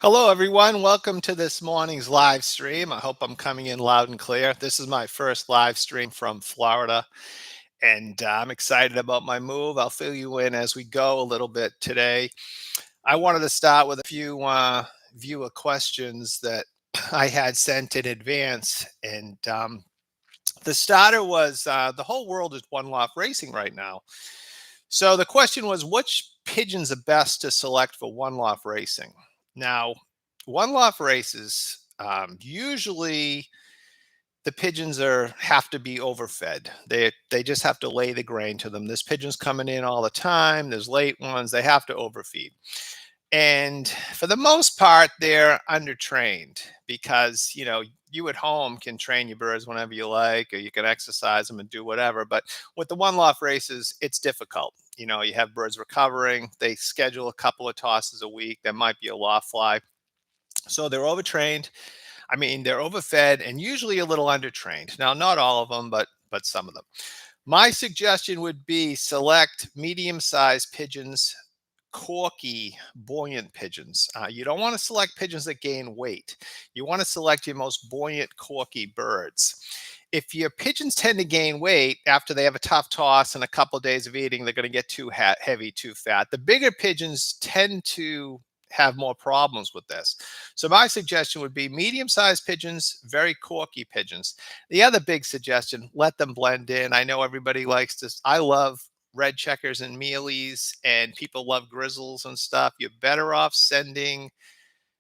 Hello, everyone. Welcome to this morning's live stream. I hope I'm coming in loud and clear. This is my first live stream from Florida, and I'm excited about my move. I'll fill you in as we go a little bit today. I wanted to start with a few viewer questions that I had sent in advance. And the starter was the whole world is one loft racing right now. So the question was, which pigeons are best to select for one loft racing? Now, one loft races, usually the pigeons are have to be overfed. They just have to lay the grain to them. There's pigeons coming in all the time. There's late ones. They have to overfeed. And for the most part, they're undertrained because, you at home can train your birds whenever you like, or you can exercise them and do whatever. But with the one loft races, it's difficult. You have birds recovering. They schedule a couple of tosses a week. There might be a loft fly. So they're overtrained. I mean, they're overfed and usually a little undertrained. Now, not all of them, but some of them. My suggestion would be select medium-sized pigeons, corky, buoyant pigeons. You don't want to select pigeons that gain weight. You want to select your most buoyant, corky birds. If your pigeons tend to gain weight after they have a tough toss and a couple of days of eating, they're going to get too heavy, too fat. The bigger pigeons tend to have more problems with this. So my suggestion would be medium-sized pigeons, very corky pigeons. The other big suggestion, let them blend in. I know everybody likes this. I love red checkers and mealies, and people love grizzles and stuff. You're better off sending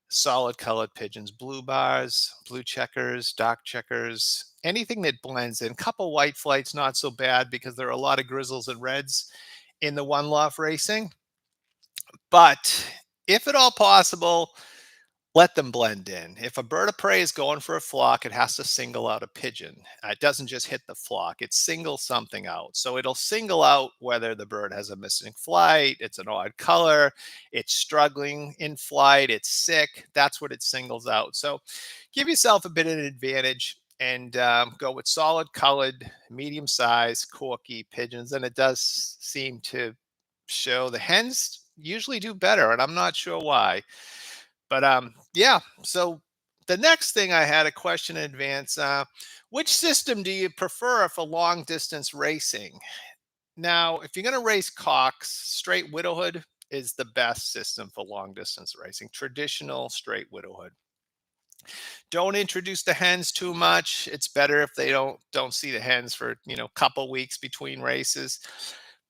solid colored pigeons, blue bars, blue checkers, dark checkers, anything that blends in. Couple white flights, not so bad because there are a lot of grizzles and reds in the one loft racing. But if at all possible, let them blend in. If a bird of prey is going for a flock, it has to single out a pigeon. It doesn't just hit the flock, it singles something out. So it'll single out whether the bird has a missing flight, it's an odd color, it's struggling in flight, it's sick. That's what it singles out. So give yourself a bit of an advantage and go with solid colored, medium sized, corky pigeons. And it does seem to show the hens usually do better, and I'm not sure why. But yeah. So the next thing I had a question in advance: which system do you prefer for long distance racing? Now, if you're going to race cocks, straight widowhood is the best system for long distance racing. Traditional straight widowhood. Don't introduce the hens too much. It's better if they don't see the hens for couple weeks between races.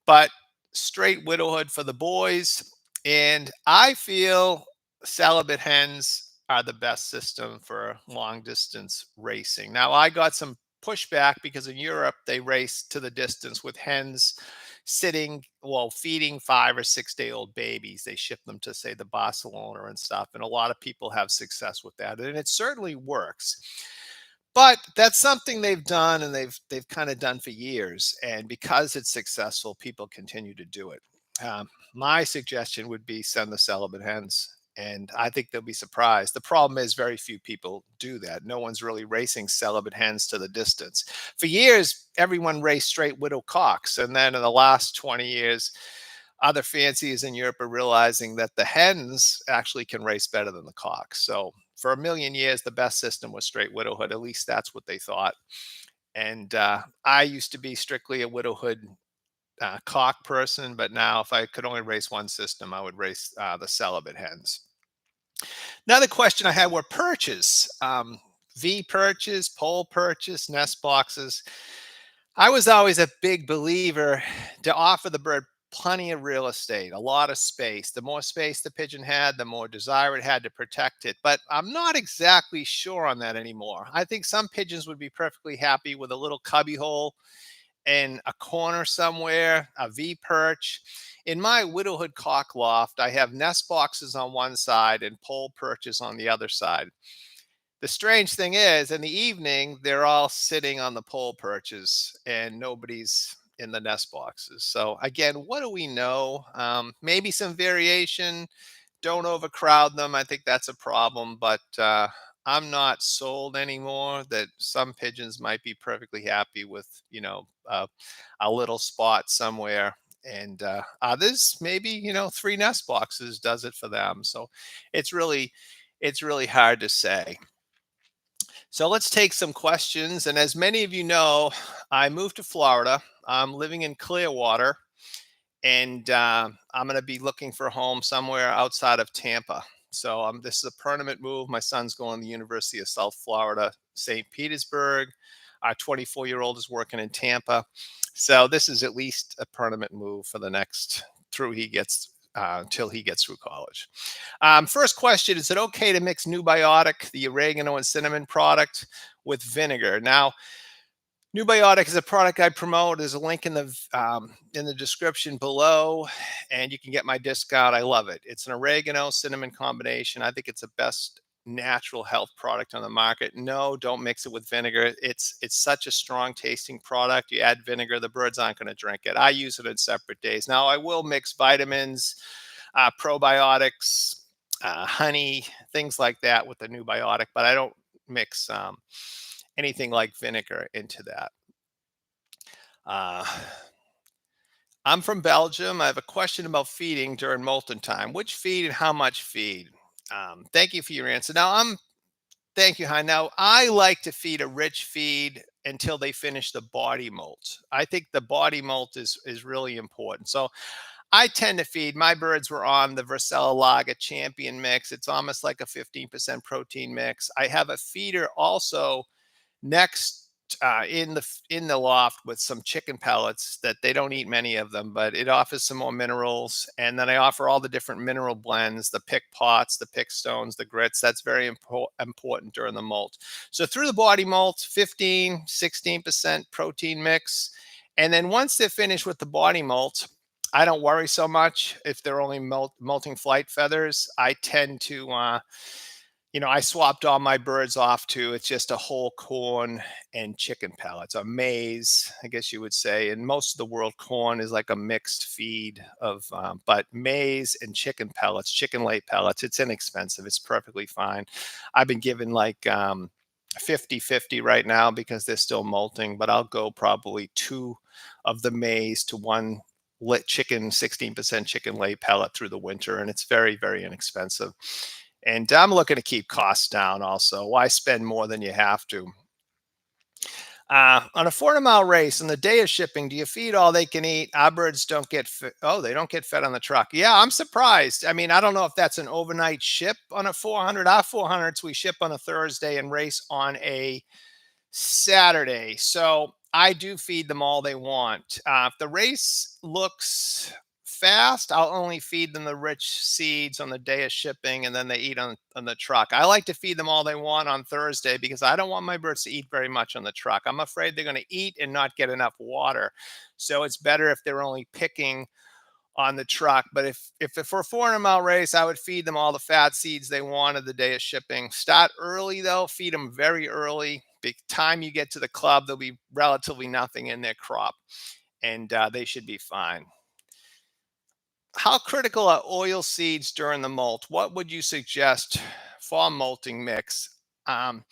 But straight widowhood for the boys. And I feel celibate hens are the best system for long distance racing. Now, I got some pushback because in Europe they race to the distance with hens sitting, well, feeding 5 or 6 day old babies. They ship them to, say, the Barcelona and stuff. And a lot of people have success with that. And it certainly works. But that's something they've done and they've kind of done for years. And because it's successful, people continue to do it. My suggestion would be send the celibate hens. And I think they'll be surprised. The problem is very few people do that. No one's really racing celibate hens to the distance. For years, everyone raced straight widow cocks. And then in the last 20 years, other fanciers in Europe are realizing that the hens actually can race better than the cocks. So for a million years, the best system was straight widowhood. At least that's what they thought. And I used to be strictly a widowhood cock person, but now if I could only race one system, I would race the celibate hens. Another question I had were perches, V perches, pole perches, nest boxes. I was always a big believer to offer the bird plenty of real estate, a lot of space. The more space the pigeon had, the more desire it had to protect it. But I'm not exactly sure on that anymore. I think some pigeons would be perfectly happy with a little cubby hole in a corner somewhere, a V perch. In my widowhood cock loft, I have nest boxes on one side and pole perches on the other side. The strange thing is, in the evening, they're all sitting on the pole perches and nobody's in the nest boxes. So, again, what do we know? Maybe some variation. Don't overcrowd them. I think that's a problem, but I'm not sold anymore that some pigeons might be perfectly happy with, a little spot somewhere. And others, maybe, three nest boxes does it for them. So it's really It's really hard to say. So let's take some questions. And as many of you know, I moved to Florida. I'm living in Clearwater, and I'm going to be looking for a home somewhere outside of Tampa. So this is a permanent move. My son's going to the University of South Florida, St. Petersburg. Our 24-year-old is working in Tampa. So this is at least a permanent move for the next through he gets till he gets through college. First question: is it okay to mix Newbiotic, the oregano and cinnamon product, with vinegar? Now, Newbiotic is a product I promote. There's a link in the description below, and you can get my discount. I love it. It's an oregano cinnamon combination. I think it's the best natural health product on the market. No, don't mix it with vinegar. It's such a strong tasting product. You add vinegar, the birds aren't going to drink it. I use it on separate days. Now I will mix vitamins, probiotics, honey, things like that with the Newbiotic, but I don't mix anything like vinegar into that. Uh, I'm from Belgium. I have a question about feeding during molten time. Which feed and how much feed? Thank you for your answer. Thank you, Hein. Now, I like to feed a rich feed until they finish the body molt. I think the body molt is really important. So I tend to feed, my birds were on the Vercella Lager Champion mix. It's almost like a 15% protein mix. I have a feeder also next in the loft with some chicken pellets that they don't eat many of them, but it offers some more minerals. And then I offer all the different mineral blends, the pick pots, the pick stones, the grits. That's very important during the molt. So through the body molt, 15-16% protein mix. And then once they're finished with the body molt, I don't worry so much if they're only molting flight feathers. I tend to I swapped all my birds off to it's just a whole corn and chicken pellets, a maize, I guess you would say. And most of the world, corn is like a mixed feed of, but maize and chicken pellets, chicken lay pellets, it's inexpensive. It's perfectly fine. I've been given like 50-50 right now because they're still molting, but I'll go probably two of the maize to one chicken, 16% chicken lay pellet through the winter. And it's very, very inexpensive. And I'm looking to keep costs down also. Why spend more than you have to? On a 400-mile race, on the day of shipping, do you feed all they can eat? Our birds don't get they don't get fed on the truck. Yeah, I'm surprised. I mean, I don't know if that's an overnight ship on a 400. Our 400s, we ship on a Thursday and race on a Saturday. So I do feed them all they want. If the race looks fast, I'll only feed them the rich seeds on the day of shipping, and then they eat on the truck. I like to feed them all they want on Thursday because I don't want my birds to eat very much on the truck. I'm afraid they're going to eat and not get enough water. So it's better if they're only picking on the truck. But if for a 400-mile race, I would feed them all the fat seeds they wanted the day of shipping. Start early though, feed them very early. By the time you get to the club, there'll be relatively nothing in their crop, and they should be fine. How critical are oil seeds during the molt? What would you suggest for molting mix? Um,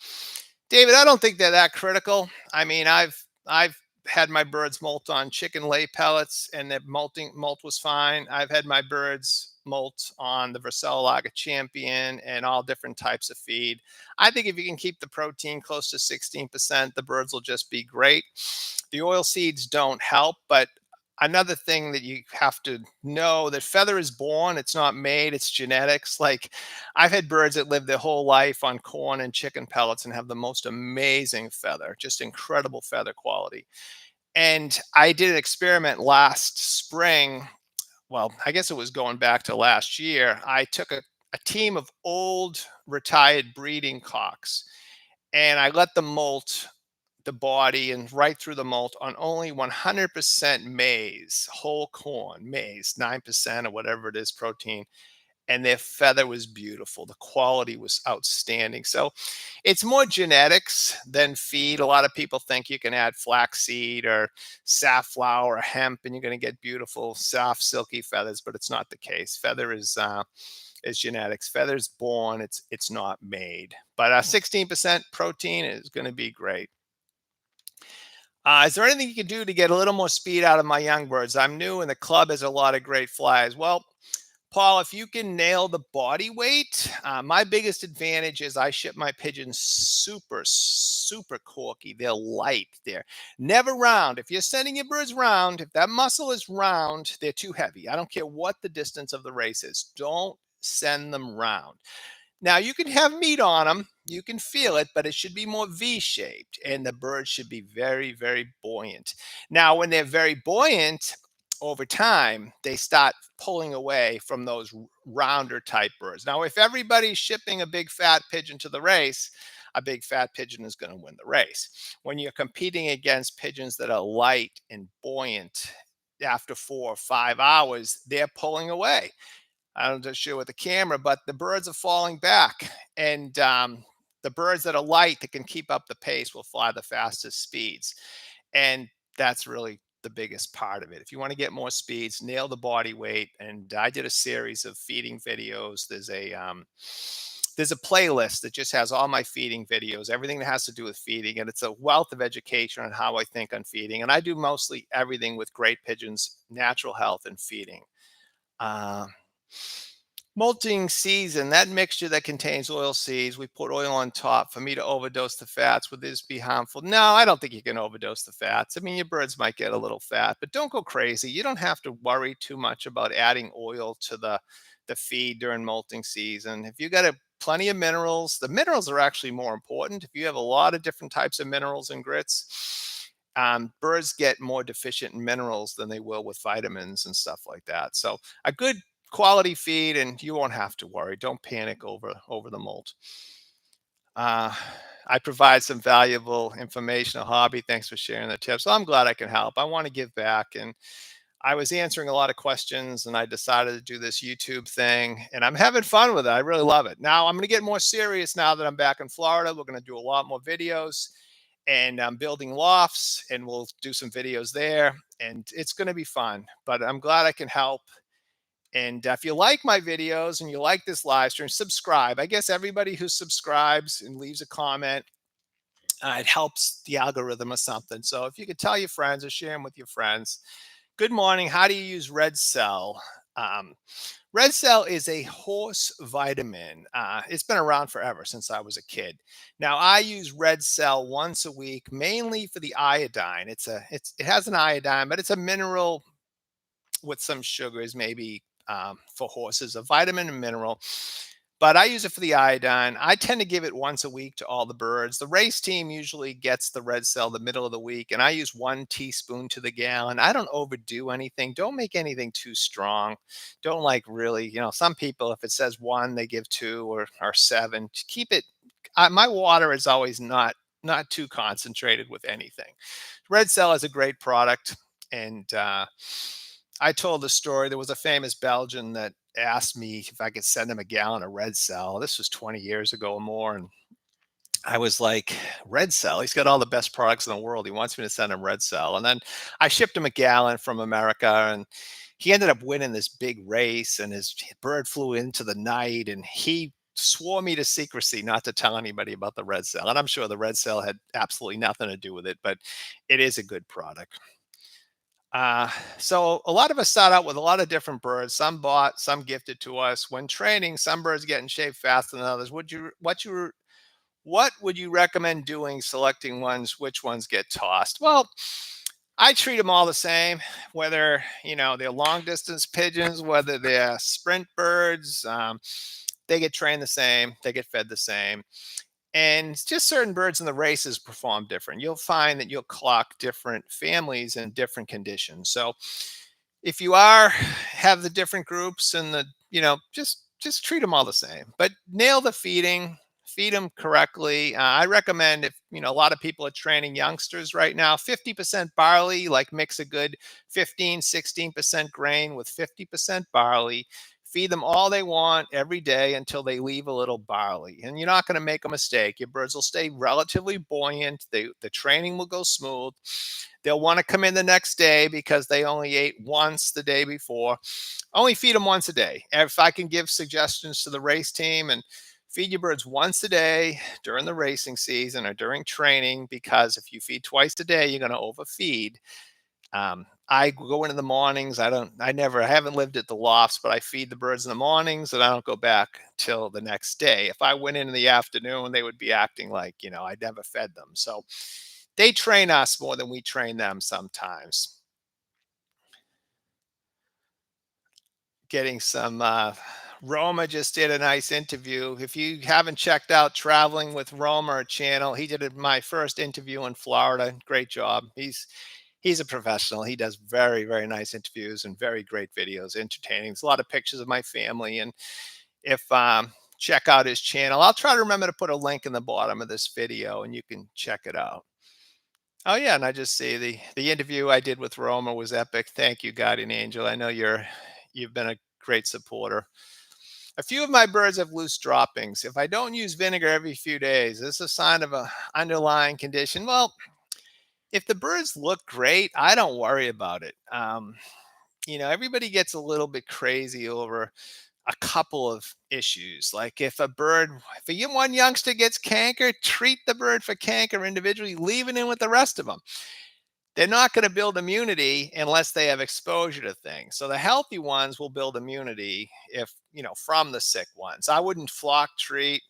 David, I don't think they're that critical. I mean, I've had my birds molt on chicken lay pellets, and the molt was fine. I've had my birds molt on the Vercella Lager Champion and all different types of feed. I think if you can keep the protein close to 16%, the birds will just be great. The oil seeds don't help, but another thing that you have to know, that feather is born, it's not made, it's genetics. Like, I've had birds that live their whole life on corn and chicken pellets and have the most amazing feather, just incredible feather quality. And I did an experiment last spring. Well, I guess it was going back to last year. I took a team of old retired breeding cocks and I let them molt the body and right through the molt on only 100% maize, whole corn, maize, 9% or whatever it is protein. And their feather was beautiful. The quality was outstanding. So it's more genetics than feed. A lot of people think you can add flaxseed or safflower or hemp and you're going to get beautiful, soft, silky feathers, but it's not the case. Feather is genetics. Feather's born. It's not made. But 16% protein is going to be great. Is there anything you can do to get a little more speed out of my young birds? I'm new and the club has a lot of great flyers. Well, Paul, if you can nail the body weight, my biggest advantage is I ship my pigeons super, super corky. They're light. They're never round. If you're sending your birds round, if that muscle is round, they're too heavy. I don't care what the distance of the race is. Don't send them round. Now you can have meat on them, you can feel it, but it should be more V-shaped, and the bird should be very, very buoyant. Now, when they're very buoyant, over time, they start pulling away from those rounder type birds. Now, if everybody's shipping a big fat pigeon to the race, a big fat pigeon is going to win the race. When you're competing against pigeons that are light and buoyant, after 4 or 5 hours, they're pulling away. I don't just show with the camera, but the birds are falling back, and the birds that are light that can keep up the pace will fly the fastest speeds, and that's really the biggest part of it. If you want to get more speeds, nail the body weight. And I did a series of feeding videos. There's a playlist that just has all my feeding videos, everything that has to do with feeding, and it's a wealth of education on how I think on feeding. And I do mostly everything with great pigeons, natural health, and feeding. Uh, Molting season, that mixture that contains oil seeds, we put oil on top. For me to overdose the fats, would this be harmful? No, I don't think you can overdose the fats. I mean, your birds might get a little fat, but don't go crazy. You don't have to worry too much about adding oil to the feed during molting season. If you got plenty of minerals, the minerals are actually more important. If you have a lot of different types of minerals and grits, birds get more deficient in minerals than they will with vitamins and stuff like that. So a good quality feed, and you won't have to worry. Don't panic over the molt. uh, I provide some valuable information, a hobby. Thanks for sharing the tips. So I'm glad I can help. I want to give back, and I was answering a lot of questions, and I decided to do this YouTube thing, and I'm having fun with it. I really love it. Now I'm going to get more serious now that I'm back in Florida. We're going to do a lot more videos, and I'm building lofts, and we'll do some videos there, and it's going to be fun. But I'm glad I can help. And if you like my videos and you like this live stream, subscribe. I guess everybody who subscribes and leaves a comment, it helps the algorithm or something. So if you could tell your friends or share them with your friends. Good morning. How do you use red cell? Um, Red cell is a horse vitamin. It's been around forever, since I was a kid. Now I use red cell once a week, mainly for the iodine. It has an iodine, but it's a mineral with some sugars, maybe for horses, a vitamin and mineral. But I use it for the iodine. I tend to give it once a week to all the birds. The race team usually gets the red cell the middle of the week, and I use 1 teaspoon to the gallon. I don't overdo anything. Don't make anything too strong. Don't like really, some people, if it says one, they give two or seven. To keep it, my water is always not too concentrated with anything. Red cell is a great product, and I told the story. There was a famous Belgian that asked me if I could send him a gallon of red cell. This was 20 years ago or more. And I was like, red cell? He's got all the best products in the world. He wants me to send him red cell. And then I shipped him a gallon from America, and he ended up winning this big race, and his bird flew into the night, and he swore me to secrecy not to tell anybody about the red cell. And I'm sure the red cell had absolutely nothing to do with it, but it is a good product. So a lot of us start out with a lot of different birds. Some bought, some gifted to us. When training, some birds get in shape faster than others. What would you recommend doing selecting ones? Which ones get tossed? Well, I treat them all the same, whether they're long distance pigeons, whether they're sprint birds. They get trained the same. They get fed the same. And just certain birds in the races perform different. You'll find that you'll clock different families in different conditions. So if you have the different groups, and just treat them all the same, but nail the feeding. Feed them correctly. I recommend, if a lot of people are training youngsters right now, 50% barley. Like, mix a good 15-16% grain with 50% barley. Feed them all they want every day until they leave a little barley. And you're not going to make a mistake. Your birds will stay relatively buoyant. The training will go smooth. They'll want to come in the next day because they only ate once the day before. Only feed them once a day. If I can give suggestions to the race team, and feed your birds once a day during the racing season or during training, because if you feed twice a day, you're going to overfeed. I go in the mornings. I haven't lived at the lofts, but I feed the birds in the mornings and I don't go back till the next day. If I went in the afternoon, they would be acting like, I never fed them. So they train us more than we train them sometimes. Getting some Roma just did a nice interview. If you haven't checked out Traveling with Roma or channel, he did my first interview in Florida. Great job. He's a professional. He does very, very nice interviews and very great videos, entertaining. There's a lot of pictures of my family. And if check out his channel, I'll try to remember to put a link in the bottom of this video and you can check it out. Oh yeah, and I just see the interview I did with Roma was epic. Thank you, Guardian Angel. I know you've been a great supporter. A few of my birds have loose droppings. If I don't use vinegar every few days, is this a sign of a underlying condition? Well, if the birds look great, I don't worry about it. Everybody gets a little bit crazy over a couple of issues. Like if one youngster gets canker, treat the bird for canker individually, leave it in with the rest of them. They're not going to build immunity unless they have exposure to things. So the healthy ones will build immunity if, from the sick ones. I wouldn't flock treat,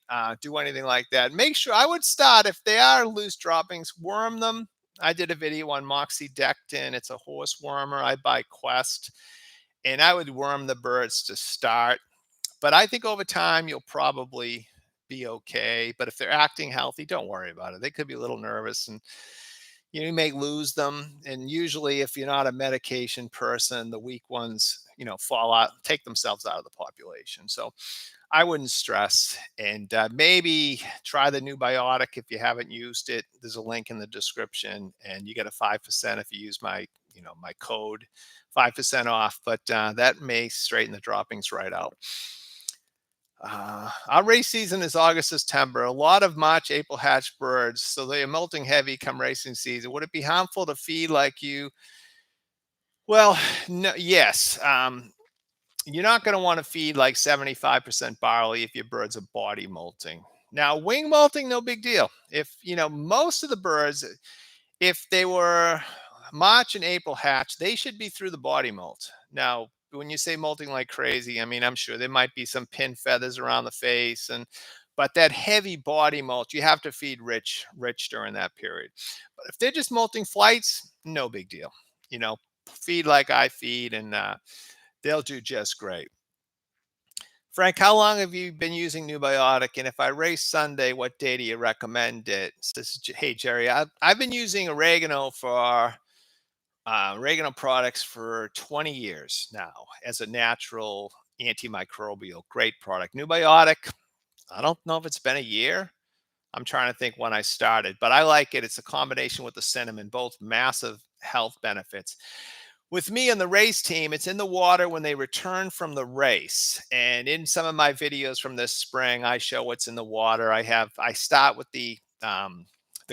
do anything like that. Make sure I would start if they are loose droppings, worm them. I did a video on moxidectin. It's a horse wormer. I buy Quest, and I would worm the birds to start. But I think over time you'll probably be okay. But if they're acting healthy, don't worry about it. They could be a little nervous and you may lose them. And usually, if you're not a medication person, the weak ones, fall out, take themselves out of the population. So I wouldn't stress. And maybe try the Newbiotic if you haven't used it. There's a link in the description, and you get a 5% if you use my code, 5% off. But that may straighten the droppings right out. Our race season is August, September. A lot of March, April hatch birds, so they are molting heavy come racing season. Would it be harmful to feed like you? Well, no, yes. You're not going to want to feed like 75% barley if your birds are body molting. Now, wing molting, no big deal. If most of the birds, if they were March and April hatch, they should be through the body molt. Now, when you say molting like crazy, I mean, I'm sure there might be some pin feathers around the face, but that heavy body molt, you have to feed rich during that period. But if they're just molting flights, no big deal. You know, feed like I feed, and they'll do just great. Frank, how long have you been using Newbiotic? And if I race Sunday, what day do you recommend it? Hey, Jerry, I've been using oregano products for 20 years now as a natural antimicrobial. Great product. Newbiotic, I don't know if it's been a year. I'm trying to think when I started, but I like it. It's a combination with the cinnamon, both massive health benefits. With me and the race team, it's in the water when they return from the race. And in some of my videos from this spring, I show what's in the water. I start with the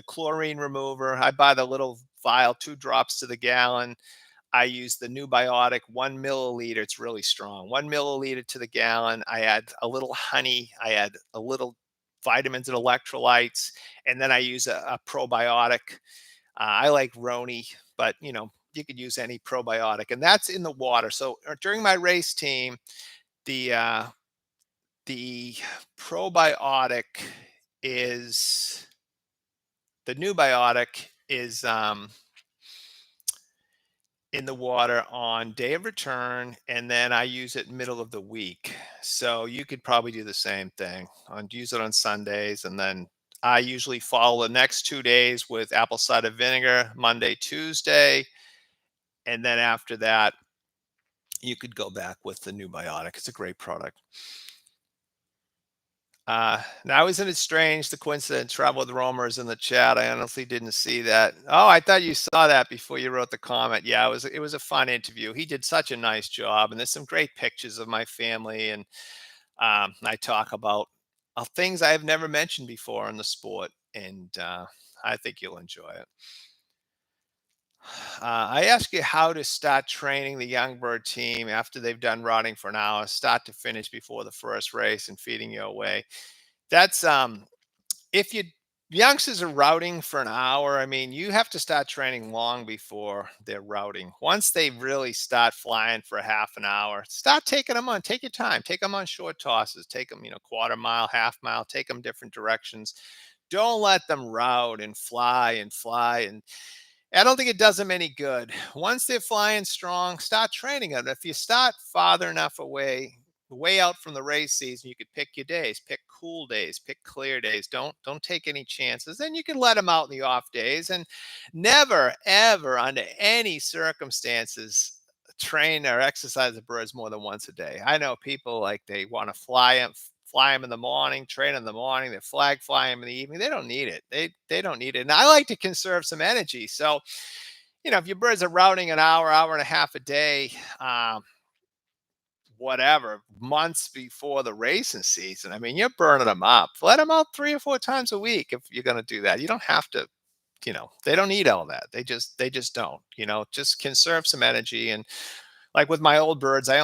chlorine remover. I buy the little vial, 2 drops to the gallon. I use the Newbiotic 1 milliliter. It's really strong. 1 milliliter to the gallon. I add a little honey. I add a little vitamins and electrolytes, and then I use a probiotic. I like Roni, but you could use any probiotic, and that's in the water. So during my race team, the uh, the probiotic is the Newbiotic is in the water on day of return, and then I use it middle of the week. So you could probably do the same thing on use it on Sundays, and then I usually follow the next 2 days with apple cider vinegar, Monday, Tuesday, and then after that, you could go back with the Newbiotic. It's a great product. Now, isn't it strange the coincidence? Travel with Romer's in the chat. I honestly didn't see that. Oh, I thought you saw that before you wrote the comment. Yeah, it was a fun interview. He did such a nice job, and there's some great pictures of my family, and I talk about things I have never mentioned before in the sport, and I think you'll enjoy it. I ask you how to start training the young bird team after they've done rotting for an hour, start to finish before the first race, and feeding your way. That's if you Youngsters are routing for an hour. I mean, you have to start training long before they're routing. Once they really start flying for a half an hour, start taking them on. Take your time. Take them on short tosses. Take them, quarter mile, half mile. Take them different directions. Don't let them route and fly and fly. And I don't think it does them any good. Once they're flying strong, start training them. If you start farther enough away, way out from the race season, you could pick your days, pick cool days, pick clear days. Don't take any chances. Then you can let them out in the off days, and never ever under any circumstances train or exercise the birds more than once a day. I know people like they want to fly them in the morning, train in the morning, they flag fly them in the evening. They don't need it. They don't need it. And I like to conserve some energy. So, if your birds are routing an hour, hour and a half a day, whatever, months before the racing season, I mean, you're burning them up. Let them out 3 or 4 times a week if you're going to do that. You don't have to, they don't need all that. They just don't, just conserve some energy. And like with my old birds, they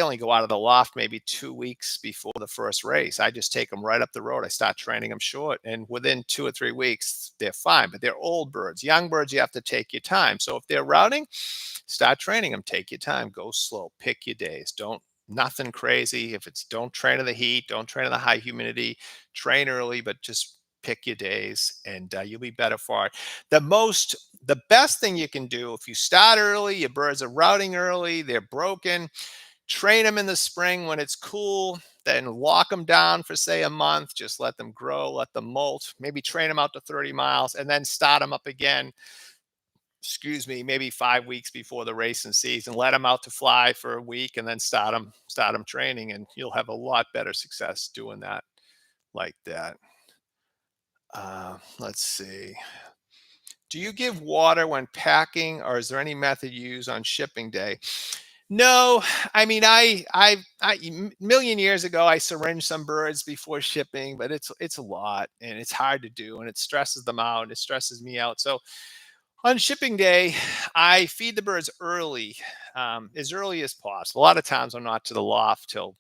only go out of the loft maybe 2 weeks before the first race. I just take them right up the road. I start training them short, and within 2 or 3 weeks, they're fine. But they're old birds. Young birds, you have to take your time. So if they're routing, start training them. Take your time. Go slow. Pick your days. Don't Nothing crazy. If it's Don't train in the heat. Don't train in the high humidity. Train early, but just pick your days, and you'll be better for it. The best thing you can do, if you start early, your birds are routing early, they're broken, train them in the spring when it's cool, then lock them down for say a month, just let them grow, let them molt, maybe train them out to 30 miles, and then start them up again, maybe 5 weeks before the racing season. Let them out to fly for a week, and then start them training, and you'll have a lot better success doing that like that. Let's see. Do you give water when packing, or is there any method used on shipping day? No, I mean, million years ago, I syringed some birds before shipping, but it's a lot, and it's hard to do, and it stresses them out. It stresses me out. So on shipping day, I feed the birds early, as early as possible. A lot of times, I'm not to the loft till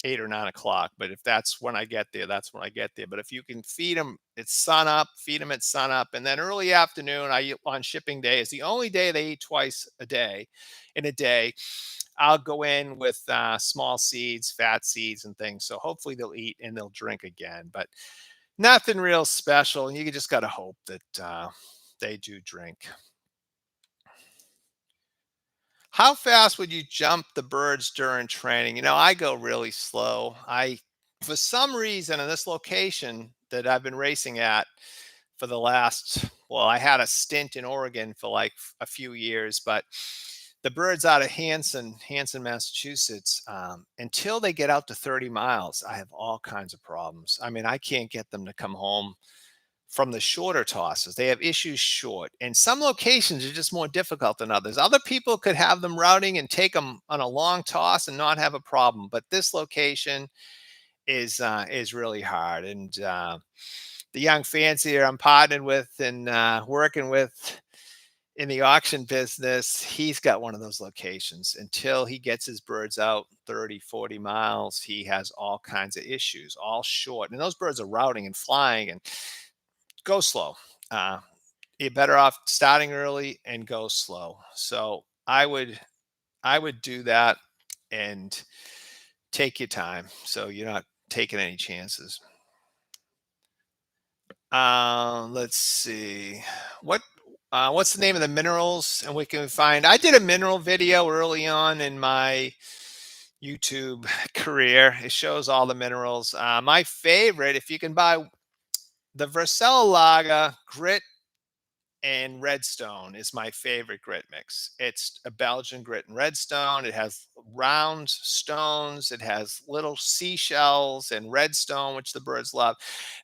8 or 9 o'clock. But if that's when I get there, that's when I get there. But if you can feed them at sun up, feed them at sun up, and then early afternoon, on shipping day is the only day they eat twice a day in a day. I'll go in with small seeds, fat seeds, and things. So hopefully they'll eat and they'll drink again. But nothing real special. You just got to hope that they do drink. How fast would you jump the birds during training? I go really slow. For some reason, in this location that I've been racing at for the I had a stint in Oregon for like a few years, but the birds out of Hanson, Massachusetts, until they get out to 30 miles, I have all kinds of problems. I mean, I can't get them to come home from the shorter tosses. They have issues short, and some locations are just more difficult than others. Other people could have them routing and take them on a long toss and not have a problem, but this location is really hard. And the young fancier I'm partnered with and working with in the auction business, he's got one of those locations. Until he gets his birds out 30, 40 miles, he has all kinds of issues, all short. And those birds are routing and flying, and go slow. Uh, you're better off starting early and go slow. So I would do that and take your time, so you're not taking any chances. Let's see. What what's the name of the minerals and we can find? I did a mineral video early on in my YouTube career. It shows all the minerals. My favorite, if you can buy the Vercellaga grit and redstone, is my favorite grit mix. It's a Belgian grit and redstone. It has round stones, it has little seashells and redstone, which the birds love.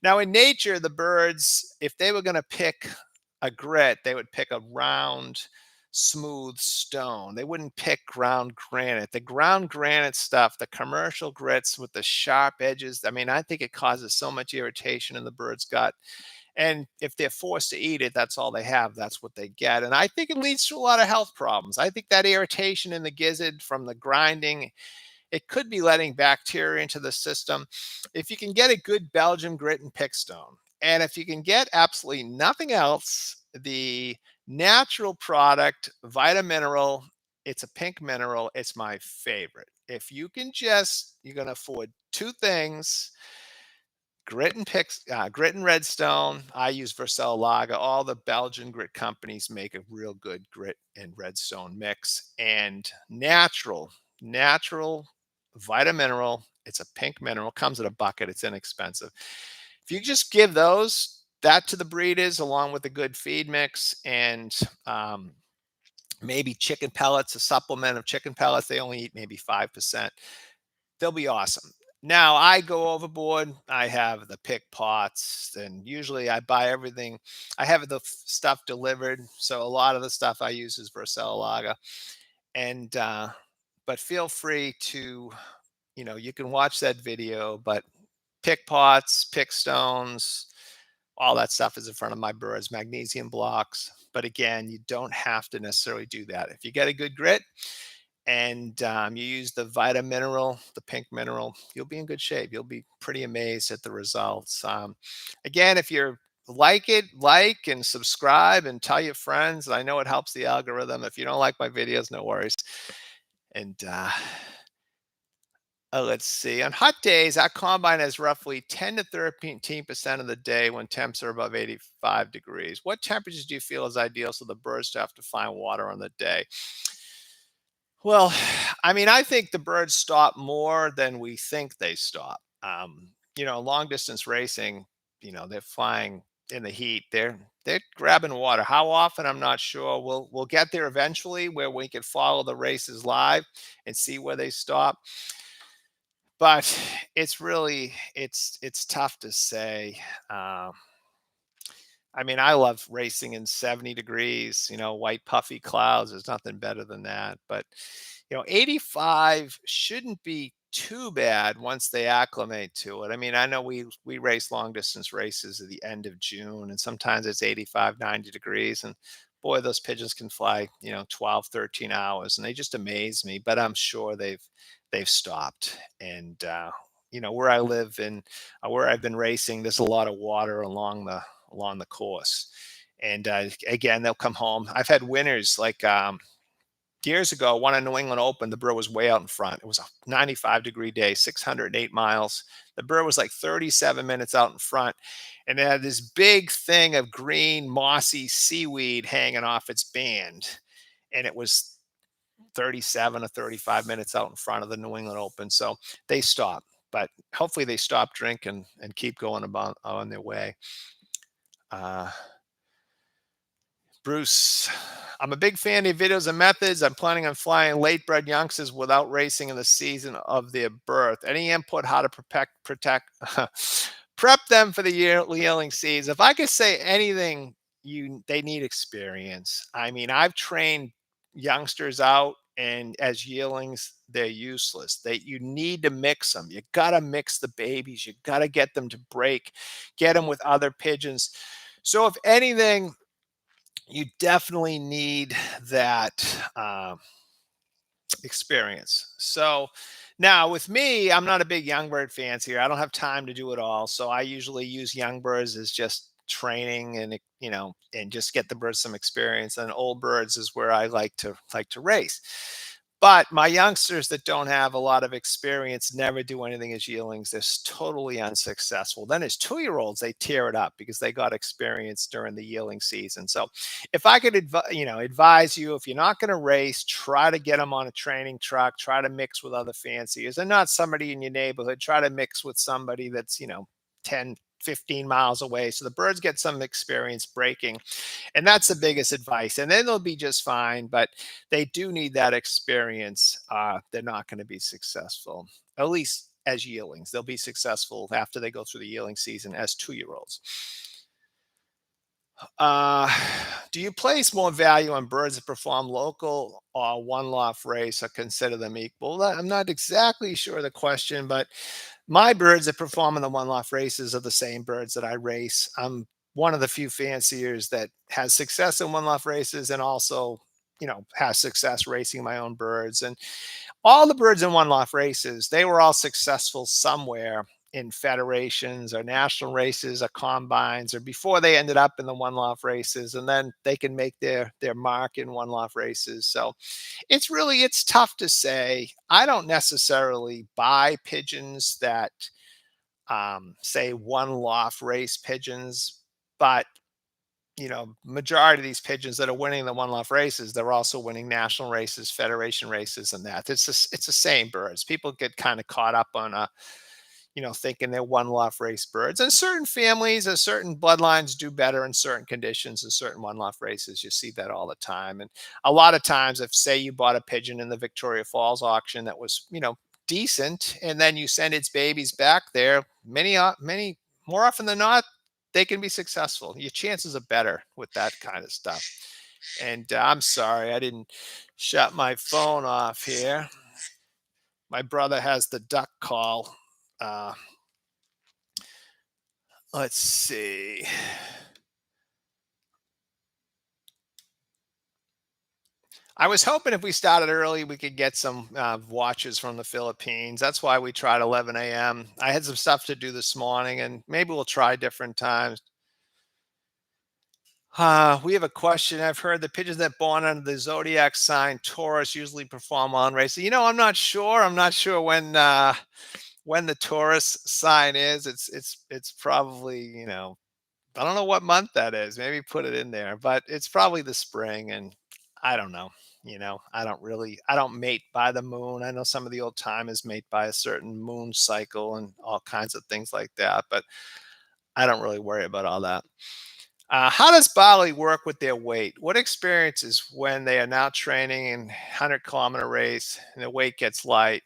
Now, in nature, the birds, if they were going to pick a grit, they would pick a round, smooth stone. They wouldn't pick ground granite. The ground granite stuff, the commercial grits with the sharp edges, I mean, I think it causes so much irritation in the bird's gut. And if they're forced to eat it, that's all they have. That's what they get. And I think it leads to a lot of health problems. I think that irritation in the gizzard from the grinding, it could be letting bacteria into the system. If you can get a good Belgian grit and pickstone And if you can get absolutely nothing else, the natural product, Vitamineral, it's a pink mineral. It's my favorite. If you can just, you're going to afford two things: grit and redstone. I use Vercel Lager. All the Belgian grit companies make a real good grit and redstone mix. And natural Vitamineral. It's a pink mineral. Comes in a bucket. It's inexpensive. If you just give that to the breeders along with a good feed mix and maybe chicken pellets, a supplement of chicken pellets, they only eat maybe 5%. They'll be awesome. Now I go overboard. I have the pick pots, and usually I buy everything. I have the stuff delivered, so a lot of the stuff I use is Vercel Lager. And but feel free to, you can watch that video, but pick pots, pick stones, all that stuff is in front of my birds, magnesium blocks. But again, you don't have to necessarily do that. If you get a good grit and you use the Vitamineral, the pink mineral, you'll be in good shape. You'll be pretty amazed at the results. Again, if you're like it, like and subscribe and tell your friends. I know it helps the algorithm. If you don't like my videos, no worries. And let's see. On hot days, our combine has roughly 10 to 13% of the day when temps are above 85 degrees. What temperatures do you feel is ideal so the birds don't have to find water on the day? Well, I mean, I think the birds stop more than we think they stop. Long distance racing, they're flying in the heat. They're grabbing water. How often? I'm not sure. We'll get there eventually where we can follow the races live and see where they stop. But it's tough to say. I mean, I love racing in 70 degrees, white puffy clouds. There's nothing better than that. But 85 shouldn't be too bad once they acclimate to it. I mean, I know we race long distance races at the end of June, and sometimes it's 85, 90 degrees. And boy, those pigeons can fly, 12, 13 hours, and they just amaze me. But I'm sure they've stopped. And where I live and where I've been racing, there's a lot of water along the course. And again, they'll come home. I've had winners like years ago, one in New England Open, the bird was way out in front. It was a 95-degree day, 608 miles. The bird was like 37 minutes out in front, and it had this big thing of green, mossy seaweed hanging off its band. And it was 37 or 35 minutes out in front of the New England Open. So they stopped, but hopefully they stop drinking and keep going about on their way. Uh, Bruce, I'm a big fan of your videos and methods. I'm planning on flying late bred youngsters without racing in the season of their birth. Any input how to protect prep them for the yearling season? If I could say anything, they need experience. I mean, I've trained youngsters out, and as yearlings, they're useless. You need to mix them. You got to mix the babies. You got to get them to break, get them with other pigeons. So if anything, you definitely need that experience. So now with me, I'm not a big young bird fancier. I don't have time to do it all. So I usually use young birds as just training and and just get the birds some experience. And old birds is where I like to race. But my youngsters that don't have a lot of experience never do anything as yearlings. They're totally unsuccessful. Then as 2-year-olds, they tear it up because they got experience during the yearling season. So if I could advise you, if you're not going to race, try to get them on a training truck, try to mix with other fanciers, and not somebody in your neighborhood. Try to mix with somebody that's 10, 15 miles away, so the birds get some experience breaking. And that's the biggest advice, and then they'll be just fine. But they do need that experience. They're not going to be successful, at least as yearlings. They'll be successful after they go through the yearling season as 2-year-olds. Uh, do you place more value on birds that perform local or one loft race, or consider them equal? I'm not exactly sure of the question, but my birds that perform in the one loft races are the same birds that I race. I'm one of the few fanciers that has success in one loft races, and also, has success racing my own birds. And all the birds in one loft races, they were all successful somewhere. in federations or national races or combines, or before they ended up in the one loft races, and then they can make their mark in one loft races. So it's tough to say. I don't necessarily buy pigeons that say one loft race pigeons, but majority of these pigeons that are winning the one loft races, they're also winning national races, federation races, and that it's the same birds. People get kind of caught up on thinking they're one loft race birds. And certain families or certain bloodlines do better in certain conditions in certain one loft races. You see that all the time. And a lot of times, if say you bought a pigeon in the Victoria Falls auction that was, decent, and then you send its babies back there, many more often than not, they can be successful. Your chances are better with that kind of stuff. And I'm sorry, I didn't shut my phone off here. My brother has the duck call. Uh, let's see. I was hoping if we started early, we could get some watches from the Philippines. That's why we tried 11 a.m. I had some stuff to do this morning, and maybe we'll try different times. We have a question. I've heard the pigeons that born under the zodiac sign Taurus usually perform well in races. I'm not sure. I'm not sure when the Taurus sign is. It's probably I don't know what month that is. Maybe put it in there, but it's probably the spring, and I don't know. I don't mate by the moon. I know some of the old timers mate by a certain moon cycle and all kinds of things like that, but I don't really worry about all that. How does Bali work with their weight? What experiences when they are now training in 100-kilometer race and the weight gets light?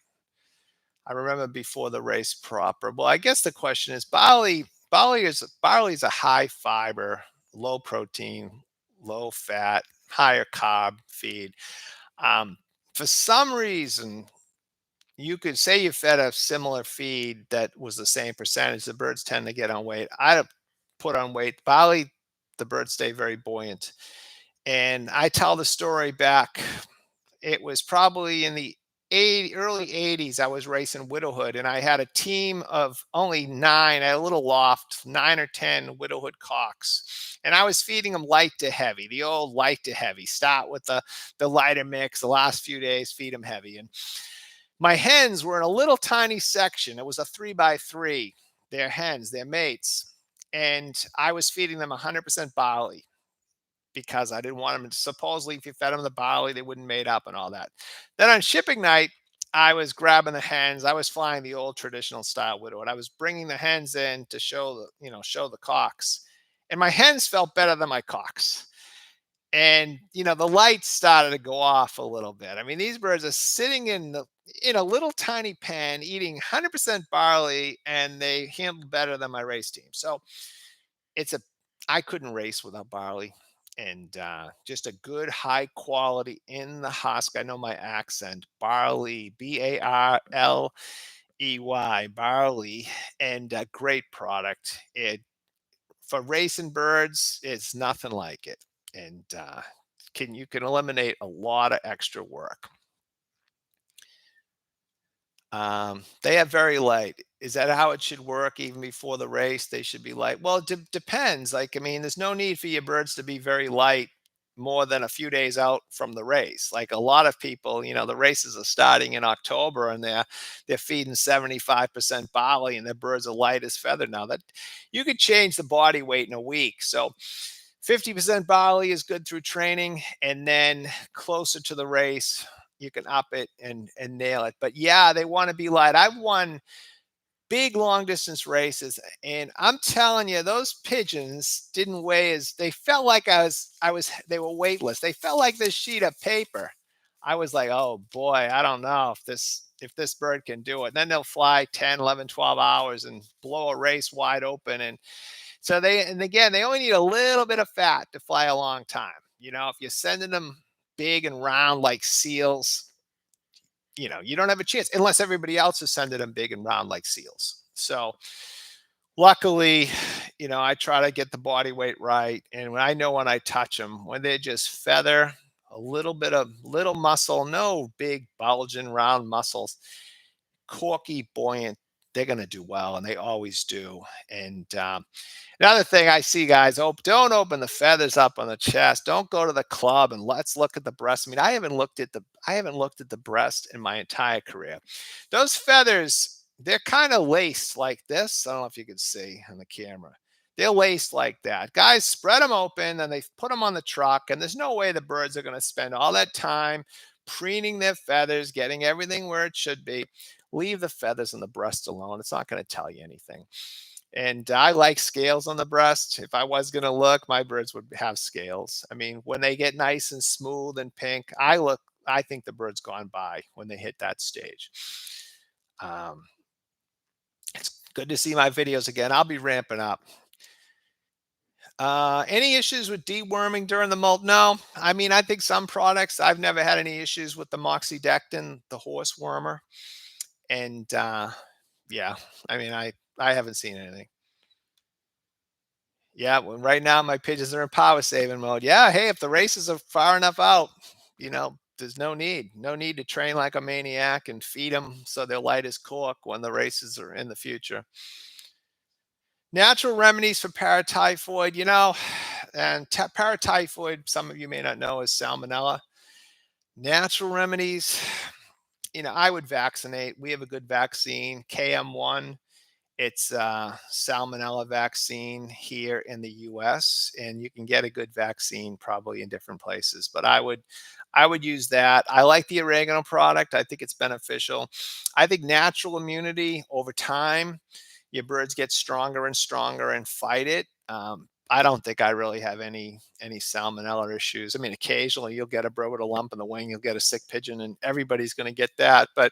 I remember before the race proper. Well, I guess the question is barley is a high fiber, low protein, low fat, higher carb feed. Um, for some reason, you could say you fed a similar feed that was the same percentage. The birds tend to get on weight. I put on weight. Barley, the birds stay very buoyant. And I tell the story back. It was probably in the early 80s. I was racing widowhood, and I had a team of only nine. I had a little loft, 9 or 10 widowhood cocks. And I was feeding them light to heavy, the old light to heavy. Start with the lighter mix. The last few days, feed them heavy. And my hens were in a little tiny section. It was a 3 by 3. Their hens, their mates. And I was feeding them 100% barley because I didn't want them to, supposedly, if you fed them the barley, they wouldn't mate up and all that. Then on shipping night, I was grabbing the hens. I was flying the old traditional style widow, and I was bringing the hens in to show the cocks. And my hens felt better than my cocks. And the lights started to go off a little bit. I mean, these birds are sitting in a little tiny pen eating 100% barley, and they handle better than my race team. So it's a I couldn't race without barley, and just a good high quality in the husk. I know my accent. Barley, Barley, barley, and a great product. It For racing birds, it's nothing like it, and can you can eliminate a lot of extra work. They have very light. Is that how it should work even before the race? They should be light. Well, it depends. Like, I mean, there's no need for your birds to be very light more than a few days out from the race. Like a lot of people, the races are starting in October, and they're feeding 75% barley, and their birds are light as feather now. That you could change the body weight in a week. So 50% barley is good through training, and then closer to the race, you can up it and nail it. But yeah, they want to be light. I've won big long distance races, and I'm telling you, those pigeons didn't weigh as they felt like I was they were weightless. They felt like this sheet of paper. I was like, oh boy, I don't know if this bird can do it. And then they'll fly 10, 11, 12 hours and blow a race wide open. And so and again, they only need a little bit of fat to fly a long time. If you're sending them big and round like seals, you don't have a chance unless everybody else is sending them big and round like seals. So luckily, I try to get the body weight right. And when I touch them, when they just feather, a little bit of little muscle, no big bulging round muscles, corky, buoyant, they're going to do well, and they always do. And another thing I see guys, don't open the feathers up on the chest. Don't go to the club and let's look at the breast. I mean, I haven't looked at the breast in my entire career. Those feathers, they're kind of laced like this. I don't know if you can see on the camera. They're laced like that. Guys, spread them open and they put them on the truck. And there's no way the birds are going to spend all that time preening their feathers, getting everything where it should be. Leave the feathers and the breast alone. It's not going to tell you anything. And I like scales on the breast. If I was going to look, my birds would have scales. I mean, when they get nice and smooth and pink, I think the bird's gone by when they hit that stage. Um, it's good to see my videos again. I'll be ramping up. Any issues with deworming during the molt? No. I mean, I think some products, I've never had any issues with the moxidectin, the horse wormer. And yeah, I mean, I haven't seen anything. Yeah, well, right now my pigeons are in power saving mode. Yeah, hey, if the races are far enough out, there's no need to train like a maniac and feed them so they're light as cork when the races are in the future. Natural remedies for paratyphoid, and paratyphoid, some of you may not know, is salmonella. Natural remedies, I would vaccinate. We have a good vaccine, KM1. It's a salmonella vaccine here in the US, and you can get a good vaccine probably in different places, but I would use that. I like the oregano product. I think it's beneficial. I think natural immunity over time, your birds get stronger and stronger and fight it. I don't think I really have any salmonella issues. I mean, occasionally you'll get a bird with a lump in the wing, you'll get a sick pigeon, and everybody's going to get that, but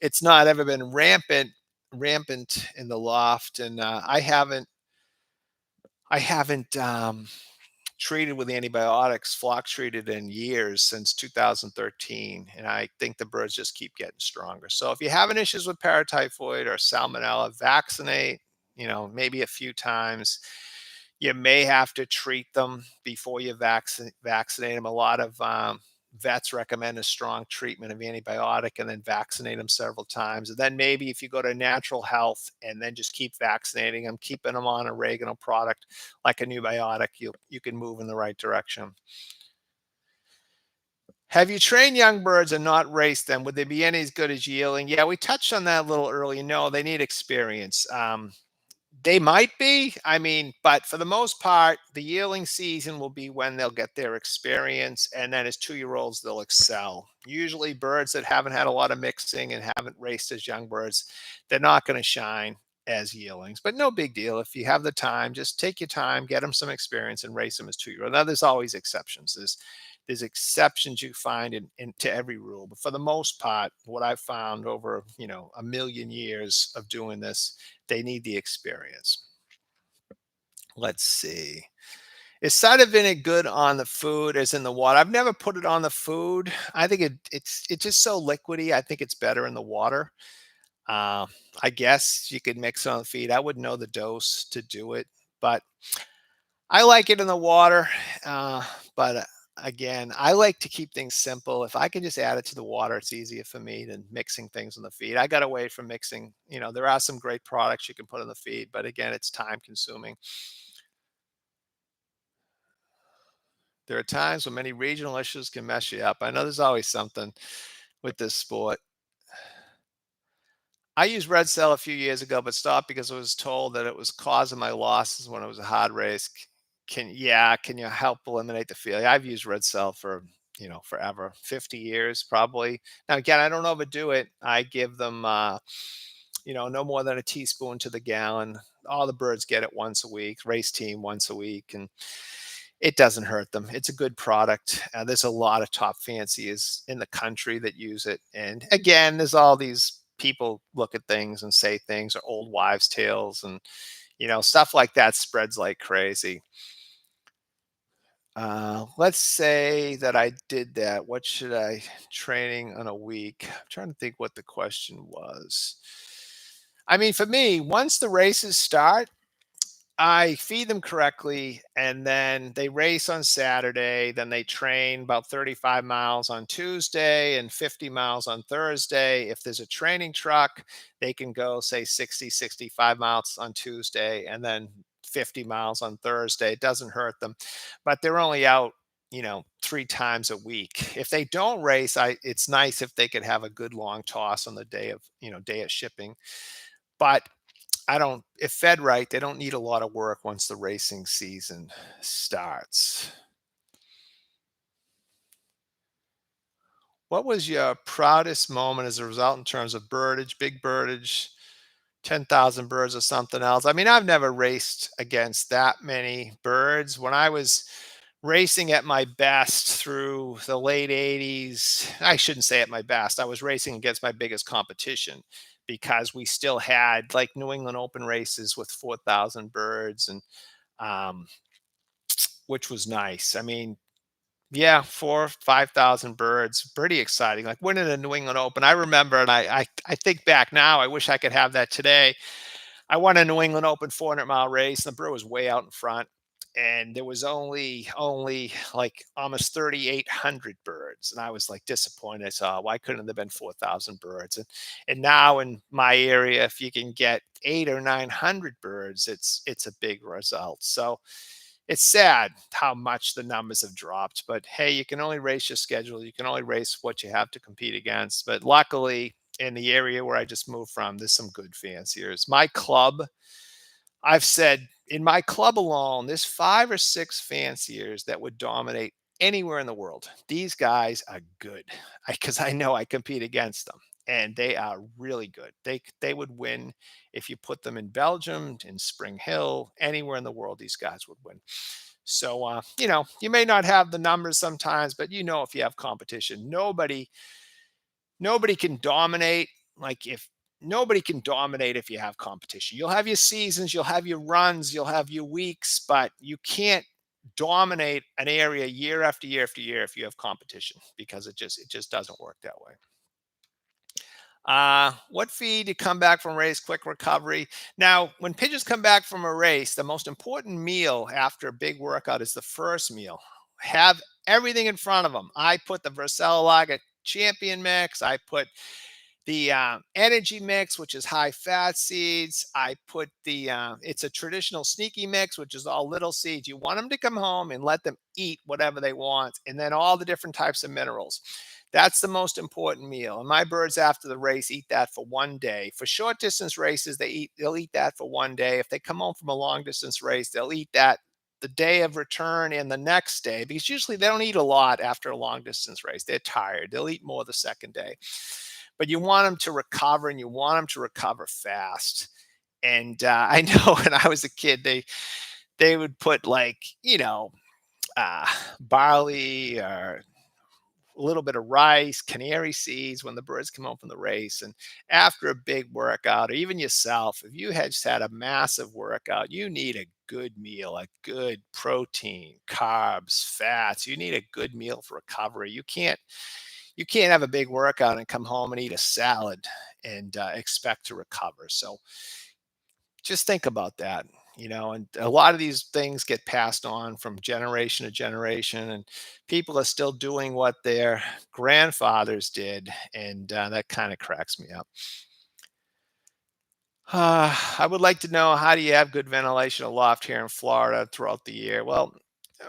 it's not ever been rampant in the loft, and I haven't treated with antibiotics, flock treated in years since 2013, and I think the birds just keep getting stronger. So if you're having issues with paratyphoid or salmonella, vaccinate, maybe a few times. You may have to treat them before you vaccinate them. A lot of vets recommend a strong treatment of antibiotic and then vaccinate them several times. And then maybe if you go to natural health and then just keep vaccinating them, keeping them on oregano product like a Newbiotic, you can move in the right direction. Have you trained young birds and not raced them? Would they be any as good as yielding? Yeah, we touched on that a little earlier. No, they need experience. They might be. I mean, but for the most part, the yearling season will be when they'll get their experience, and then as 2-year-olds, they'll excel. Usually, birds that haven't had a lot of mixing and haven't raced as young birds, they're not going to shine as yearlings. But no big deal. If you have the time, just take your time, get them some experience, and race them as 2-year-olds. Now, there's always exceptions. There's exceptions you find into every rule, but for the most part, what I've found over a million years of doing this, they need the experience. Let's see. Is cider vinegar good on the food as in the water? I've never put it on the food. I think it's just so liquidy. I think it's better in the water. Uh, I guess you could mix it on the feed. I wouldn't know the dose to do it, but I like it in the water. But again, I like to keep things simple. If I can just add it to the water, it's easier for me than mixing things in the feed. I got away from mixing. There are some great products you can put in the feed, but again, it's time consuming. There are times when many regional issues can mess you up. I know there's always something with this sport. I used Red Cell a few years ago, but stopped because I was told that it was causing my losses when it was a hard race. Can you help eliminate the failure? I've used Red Cell for, forever, 50 years probably. Now, again, I don't overdo it. I give them, no more than a teaspoon to the gallon. All the birds get it once a week, race team once a week, and it doesn't hurt them. It's a good product. There's a lot of top fanciers in the country that use it. And again, there's all these people look at things and say things or old wives' tales, and stuff like that spreads like crazy. Let's say that I did that. What should I training on a week? I'm trying to think what the question was. I mean, for me, once the races start, I feed them correctly, and then they race on Saturday. Then they train about 35 miles on Tuesday and 50 miles on Thursday. If there's a training truck, they can go, say, 60, 65 miles on Tuesday and then 50 miles on Thursday. It doesn't hurt them, but they're only out, 3 times a week. If they don't race, it's nice if they could have a good long toss on the day of shipping. But I don't if fed right, they don't need a lot of work once the racing season starts. What was your proudest moment as a result in terms of birdage, big birdage, 10,000 birds or something else? I mean, I've never raced against that many birds. When I was racing at my best through the late 80s, I shouldn't say at my best. I was racing against my biggest competition because we still had like New England Open races with 4,000 birds and um, which was nice. I mean, yeah, 5,000 birds, pretty exciting. Like winning a New England Open. I remember, and I think back now. I wish I could have that today. I won a New England Open 400-mile race. The brewer was way out in front, and there was only like almost 3,800 birds, and I was like disappointed. I saw why couldn't there been 4,000 birds? And now in my area, if you can get 800 or 900 birds, it's a big result. So it's sad how much the numbers have dropped. But hey, you can only race your schedule. You can only race what you have to compete against. But luckily, in the area where I just moved from, there's some good fanciers. My club, I've said in my club alone, there's 5 or 6 fanciers that would dominate anywhere in the world. These guys are good because I know I compete against them, and they are really good. They would win if you put them in Belgium, in Spring Hill, anywhere in the world. These guys would win. So you may not have the numbers sometimes, but if you have competition, nobody can dominate. Like if nobody can dominate if you have competition. You'll have your seasons, you'll have your runs, you'll have your weeks, but you can't dominate an area year after year after year if you have competition because it just doesn't work that way. What feed you come back from race? Quick recovery. Now, when pigeons come back from a race, the most important meal after a big workout is the first meal. Have everything in front of them. I put the Versalalaga Champion mix. I put the energy mix, which is high fat seeds. I put it's a traditional sneaky mix, which is all little seeds. You want them to come home and let them eat whatever they want, and then all the different types of minerals. That's the most important meal. And my birds after the race eat that for one day. For short distance races, they'll eat that for one day. If they come home from a long distance race, they'll eat that the day of return and the next day because usually they don't eat a lot after a long distance race. They're tired. They'll eat more the second day. But you want them to recover, and you want them to recover fast. And I know when I was a kid, they would put like uh, barley or a little bit of rice, canary seeds when the birds come home from the race. And after a big workout, or even yourself, if you had just had a massive workout, you need a good meal, a good protein, carbs, fats. You need a good meal for recovery. You can't have a big workout and come home and eat a salad and expect to recover. So just think about that. And a lot of these things get passed on from generation to generation, and people are still doing what their grandfathers did, and that kind of cracks me up. I would like to know, how do you have good ventilation of loft here in Florida throughout the year? Well,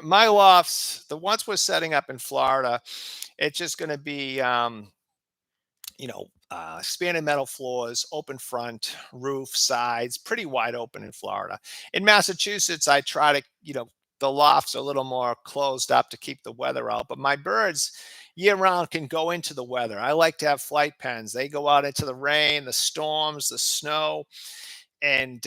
my lofts, the ones we're setting up in Florida, it's just going to be expanded metal floors, open front, roof, sides, pretty wide open in Florida. In Massachusetts, I try to, the lofts are a little more closed up to keep the weather out. But my birds year round can go into the weather. I like to have flight pens. They go out into the rain, the storms, the snow, and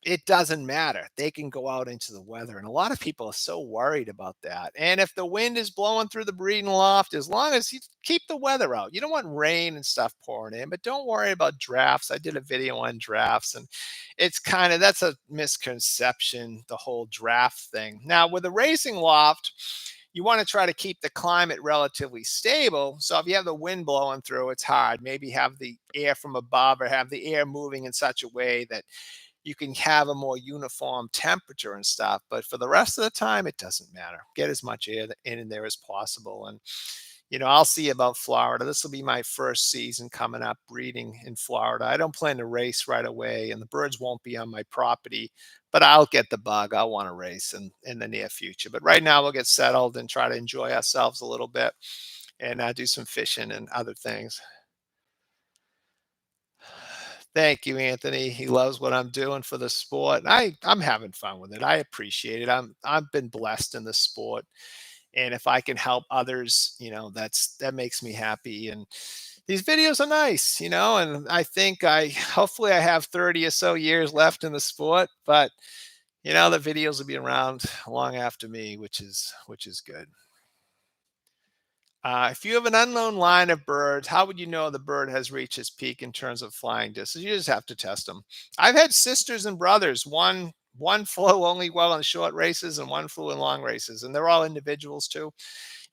it doesn't matter. They can go out into the weather. And a lot of people are so worried about that. And if the wind is blowing through the breeding loft, as long as you keep the weather out, you don't want rain and stuff pouring in, but don't worry about drafts. I did a video on drafts, and that's a misconception, the whole draft thing. Now, with a racing loft, you want to try to keep the climate relatively stable. So if you have the wind blowing through, it's hard. Maybe have the air from above, or have the air moving in such a way that you can have a more uniform temperature and stuff. But for the rest of the time, it doesn't matter. Get as much air in there as possible. And I'll see about Florida. This will be my first season coming up breeding in Florida. I don't plan to race right away, and the birds won't be on my property, but I'll get the bug. I'll want to race in the near future. But right now, we'll get settled and try to enjoy ourselves a little bit and do some fishing and other things. Thank you, Anthony. He loves what I'm doing for the sport. I'm having fun with it. I appreciate it. I've been blessed in the sport, and if I can help others, that makes me happy. And these videos are nice, and I think I hopefully I have 30 or so years left in the sport, but the videos will be around long after me, which is good. If you have an unknown line of birds, how would you know the bird has reached its peak in terms of flying distance? You just have to test them. I've had sisters and brothers. One flew only well in short races, and one flew in long races, and they're all individuals too.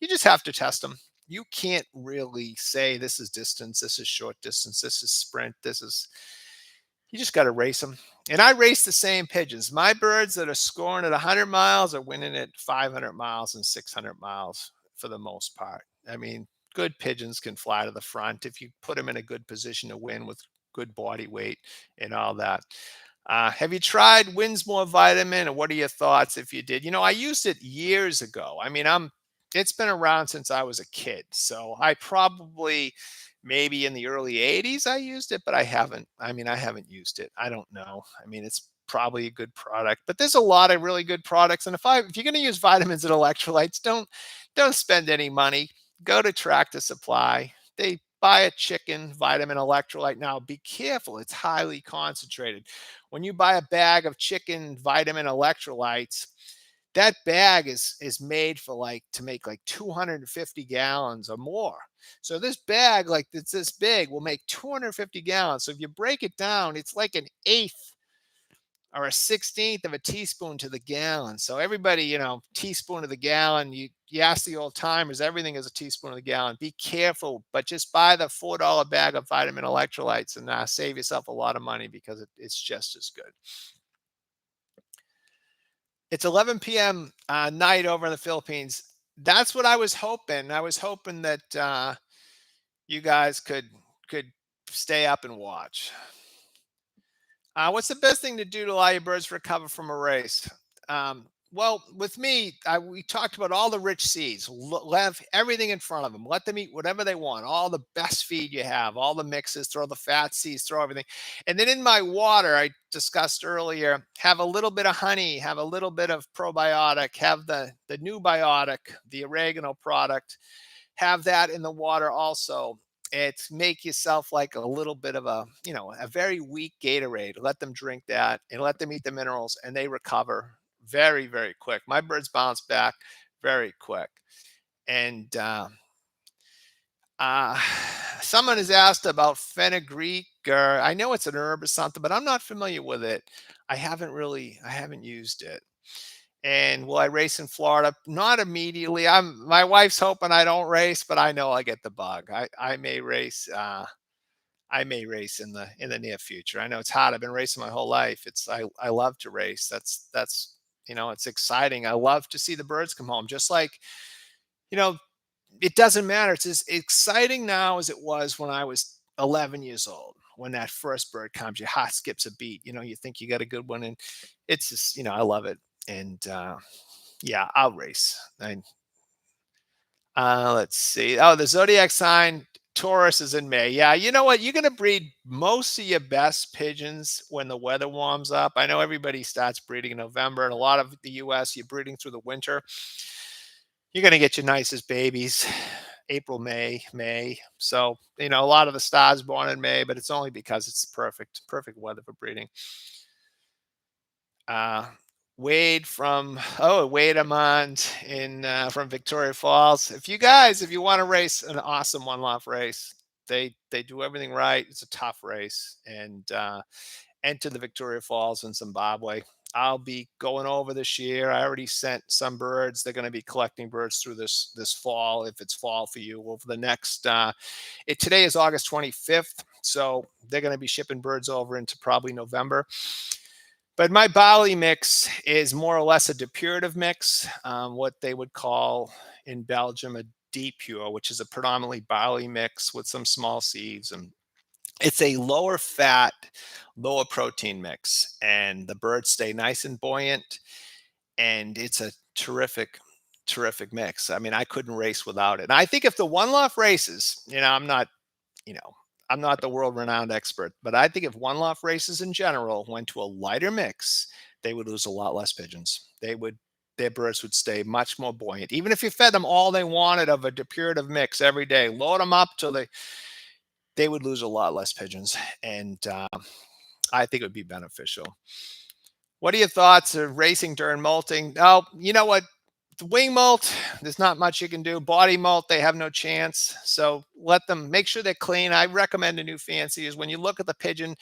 You just have to test them. You can't really say this is distance, this is short distance, this is sprint, this is. You just got to race them. And I race the same pigeons. My birds that are scoring at 100 miles are winning at 500 miles and 600 miles for the most part. I mean, good pigeons can fly to the front if you put them in a good position to win with good body weight and all that. Have you tried Winsmore vitamin, and what are your thoughts if you did? I used it years ago. I mean, it's been around since I was a kid. So I probably maybe in the early 80s I used it, but I haven't used it. I don't know. I mean, it's probably a good product, but there's a lot of really good products. And if you're going to use vitamins and electrolytes, don't spend any money. Go to Tractor Supply. They buy a chicken vitamin electrolyte. Now, be careful. It's highly concentrated. When you buy a bag of chicken vitamin electrolytes, that bag is made for to make like 250 gallons or more. So this bag, like that's this big, will make 250 gallons. So if you break it down, it's like an eighth or a 16th of a teaspoon to the gallon. So everybody, teaspoon of the gallon. You ask the old timers, everything is a teaspoon of the gallon. Be careful, but just buy the $4 bag of vitamin electrolytes and save yourself a lot of money because it's just as good. It's 11 p.m. Night over in the Philippines. That's what I was hoping. I was hoping that you guys could stay up and watch. What's the best thing to do to allow your birds to recover from a race? Well, with me, we talked about all the rich seeds. Leave everything in front of them. Let them eat whatever they want. All the best feed you have, all the mixes. Throw the fat seeds. Throw everything. And then in my water, I discussed earlier, have a little bit of honey. Have a little bit of probiotic. Have the Newbiotic, the oregano product. Have that in the water also. It's make yourself like a little bit of a very weak Gatorade. Let them drink that and let them eat the minerals, and they recover very, very quick. My birds bounce back very quick. And uh, someone has asked about fenugreek, or I know it's an herb or something, but I'm not familiar with it. I haven't used it. And will I race in Florida? Not immediately. My wife's hoping I don't race, but I know I get the bug. I may race. I may race in the near future. I know it's hard. I've been racing my whole life. I love to race. That's it's exciting. I love to see the birds come home. Just like you know, it doesn't matter. It's as exciting now as it was when I was 11 years old. When that first bird comes, your heart skips a beat. You think you got a good one, and it's just I love it. And yeah, I'll race. Let's see. Oh, the zodiac sign Taurus is in May. Yeah, you know what? You're going to breed most of your best pigeons when the weather warms up. I know everybody starts breeding in November, and a lot of the U.S. you're breeding through the winter. You're going to get your nicest babies April, May. So a lot of the stars born in May, but it's only because it's perfect weather for breeding. Uh, Wade Amond in from Victoria Falls. If you want to race an awesome one-off race, they do everything right. It's a tough race, and enter the Victoria Falls in Zimbabwe. I'll be going over this year. I already sent some birds. They're going to be collecting birds through this fall, if it's fall for you. Over the next, today is August 25th, so they're going to be shipping birds over into probably November. But my barley mix is more or less a depurative mix, what they would call in Belgium a depure, which is a predominantly barley mix with some small seeds. And it's a lower fat, lower protein mix. And the birds stay nice and buoyant. And it's a terrific mix. I mean, I couldn't race without it. And I think if the Oneoff Races, you know, I'm not the world renowned expert, but I think if Oneoff Races in general went to a lighter mix, they would lose a lot less pigeons. Their birds would stay much more buoyant. Even if you fed them all they wanted of a depurative mix every day, load them up till they would lose a lot less pigeons. And I think it would be beneficial. What are your thoughts of racing during molting? Oh, you know what? The wing molt, there's not much you can do. Body molt, they have no chance. So let them make sure they're clean. I recommend a new fancy is when you look at the pigeon,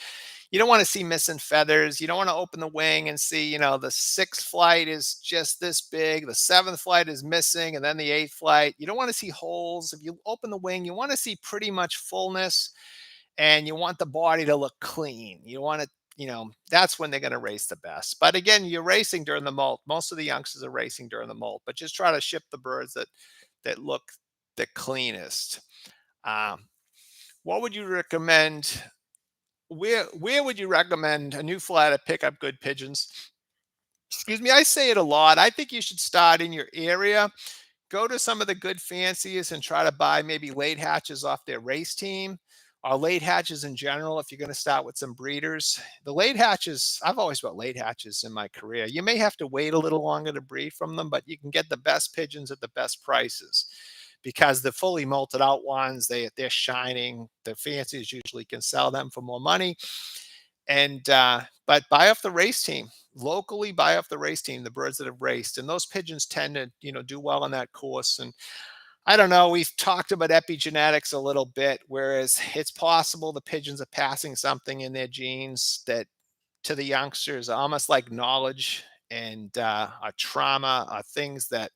you don't want to see missing feathers. You don't want to open the wing and see, the sixth flight is just this big, the seventh flight is missing, and then the eighth flight. You don't want to see holes. If you open the wing, you want to see pretty much fullness and you want the body to look clean. You want it, that's when they're going to race the best. But again, you're racing during the molt. Most of the youngsters are racing during the molt, but just try to ship the birds that look the cleanest. Um, what would you recommend? Where would you recommend a new fly to pick up good pigeons? Excuse me, I say it a lot. I think you should start in your area. Go to some of the good fanciers and try to buy maybe late hatches off their race team or late hatches in general if you're going to start with some breeders. The late hatches, I've always bought late hatches in my career. You may have to wait a little longer to breed from them, but you can get the best pigeons at the best prices because the fully molted out ones, they're shining. The fanciers usually can sell them for more money. And but buy off the race team locally, buy off the race team, the birds that have raced, and those pigeons tend to do well on that course. And I don't know, we've talked about epigenetics a little bit, whereas it's possible the pigeons are passing something in their genes that to the youngsters almost like knowledge and a trauma are things that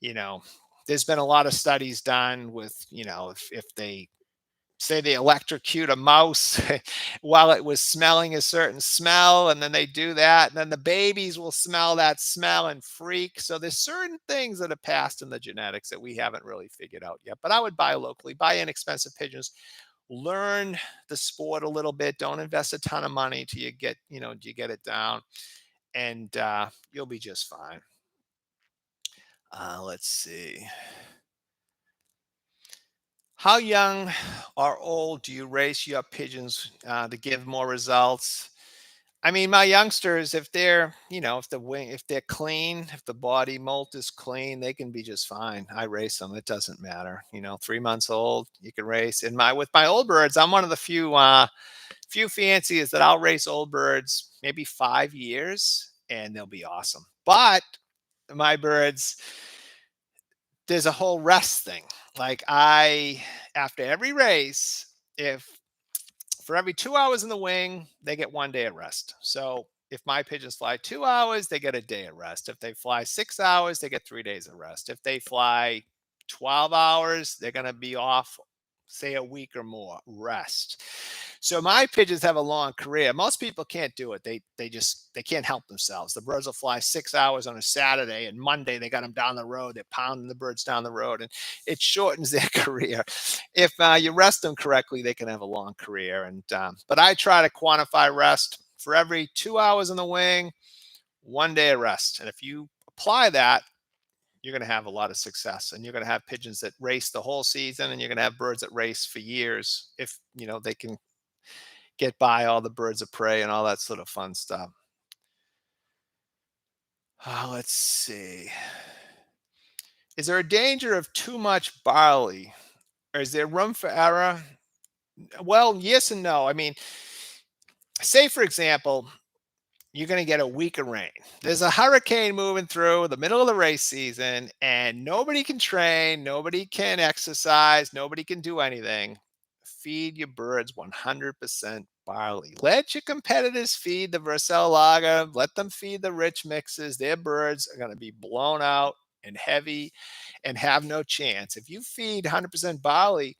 you know there's been a lot of studies done with if they say they electrocute a mouse while it was smelling a certain smell, and then they do that, and then the babies will smell that smell and freak. So there's certain things that are passed in the genetics that we haven't really figured out yet. But I would buy locally, buy inexpensive pigeons, learn the sport a little bit. Don't invest a ton of money till you get it down, and you'll be just fine. Let's see. How young or old do you race your pigeons to give more results? I mean, my youngsters, if they're, if they're clean, if the body molt is clean, they can be just fine. I race them. It doesn't matter. 3 months old, you can race. With my old birds, I'm one of the few fanciers that I'll race old birds maybe 5 years and they'll be awesome. But my birds, there's a whole rest thing. Like after every race, if for every 2 hours in the wing, they get 1 day of rest. So if my pigeons fly 2 hours, they get a day of rest. If they fly 6 hours, they get 3 days of rest. If they fly 12 hours, they're going to be off, say, a week or more rest. So my pigeons have a long career. Most people can't do it. They can't help themselves. The birds will fly 6 hours on a Saturday, and Monday they got them down the road. They're pounding the birds down the road, and it shortens their career. If you rest them correctly, they can have a long career. And but I try to quantify rest for every 2 hours in the wing, 1 day of rest. And if you apply that, you're going to have a lot of success, and you're going to have pigeons that race the whole season, and you're going to have birds that race for years if they can get by all the birds of prey and all that sort of fun stuff. Let's see. Is there a danger of too much barley, or is there room for error? Well, yes and no. I mean, say for example, you're going to get a week of rain. There's a hurricane moving through the middle of the race season, and nobody can train, nobody can exercise, nobody can do anything. Feed your birds 100% barley. Let your competitors feed the Vercel Lager. Let them feed the rich mixes. Their birds are going to be blown out and heavy and have no chance. If you feed 100% barley,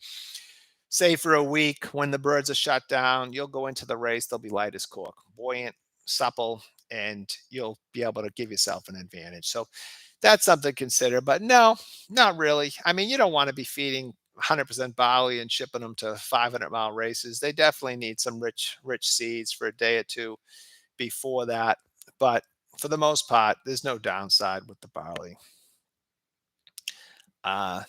say for a week when the birds are shut down, you'll go into the race, they'll be light as cork, buoyant, supple, and you'll be able to give yourself an advantage. So that's something to consider. But no, not really. I mean, you don't want to be feeding 100% barley and shipping them to 500-mile races. They definitely need some rich seeds for a day or two before that. But for the most part, there's no downside with the barley.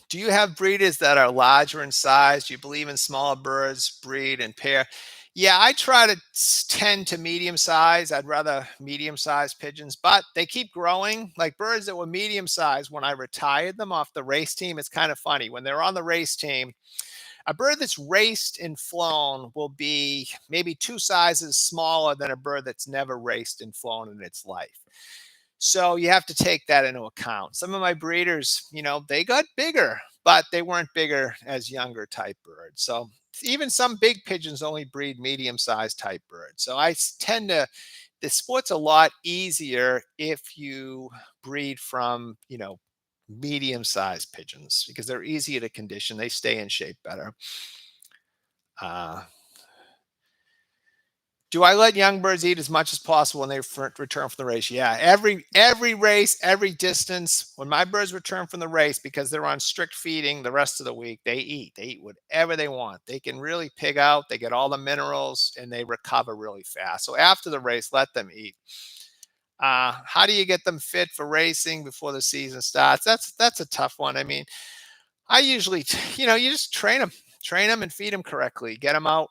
Do you have breeders that are larger in size? Do you believe in smaller birds breed and pair? Yeah, I try to tend to medium size. I'd rather medium sized pigeons, but they keep growing. Like birds that were medium sized when I retired them off the race team. It's kind of funny when they're on the race team. A bird that's raced and flown will be maybe two sizes smaller than a bird that's never raced and flown in its life. So you have to take that into account. Some of my breeders, they got bigger, but they weren't bigger as younger type birds. So even some big pigeons only breed medium sized type birds. So tend to, the sport's a lot easier if you breed from, medium sized pigeons because they're easier to condition. They stay in shape better. Uh, Do I let young birds eat as much as possible when they return from the race? Yeah, every race, every distance. When my birds return from the race, because they're on strict feeding the rest of the week, they eat. They eat whatever they want. They can really pig out. They get all the minerals and they recover really fast. So after the race, let them eat. How do you get them fit for racing before the season starts? That's a tough one. I mean, I usually, you just train them and feed them correctly. Get them out,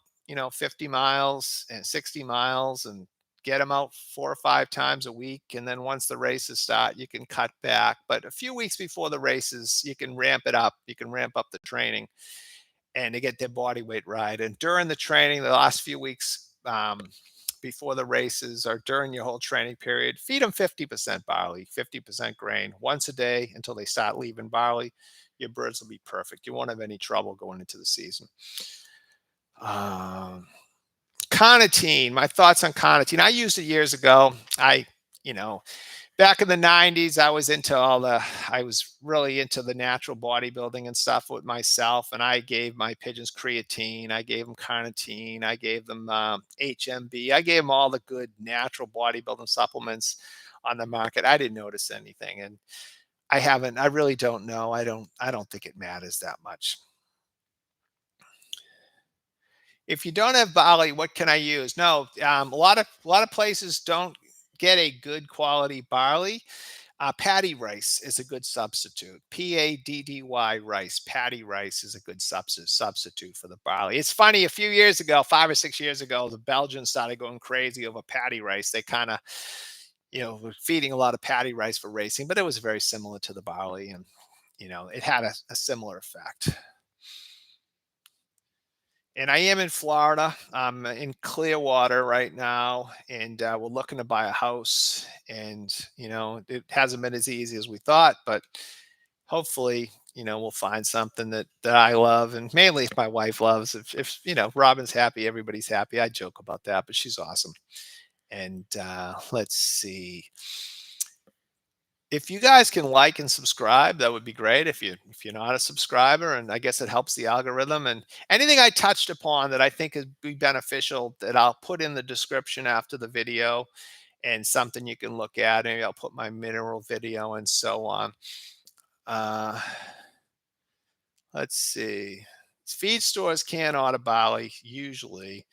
50 miles and 60 miles and get them out 4 or 5 times a week. And then once the races start, you can cut back. But a few weeks before the races, you can ramp it up. You can ramp up the training and to get their body weight right. And during the training, the last few weeks, before the races or during your whole training period, feed them 50% barley, 50% grain once a day until they start leaving barley. Your birds will be perfect. You won't have any trouble going into the season. Um, Carnitine, my thoughts on carnitine. I used it years ago. You know, Back in the 90s, I was really into the natural bodybuilding and stuff with myself. And I gave my pigeons creatine. I gave them carnitine. I gave them HMB. I gave them all the good natural bodybuilding supplements on the market. I didn't notice anything. And I really don't know. I don't think it matters that much. If you don't have barley, what can I use? No, a lot of places don't get a good quality barley. Paddy rice is a good substitute. Paddy rice. Paddy rice is a good substitute for the barley. It's funny. A few years ago, 5 or 6 years ago, the Belgians started going crazy over paddy rice. They kind of, were feeding a lot of paddy rice for racing, but it was very similar to the barley, and it had a similar effect. And I am in Florida. I'm in Clearwater right now, and we're looking to buy a house. And it hasn't been as easy as we thought, but hopefully, we'll find something that I love, and mainly if my wife loves. If Robin's happy, everybody's happy. I joke about that, but she's awesome. And let's see. If you guys can like and subscribe, that would be great. If you're not a subscriber, and I guess it helps the algorithm. And anything I touched upon that I think would be beneficial, that I'll put in the description after the video, and something you can look at. Maybe I'll put my mineral video and so on. Uh, let's see. Feed stores can order barley usually.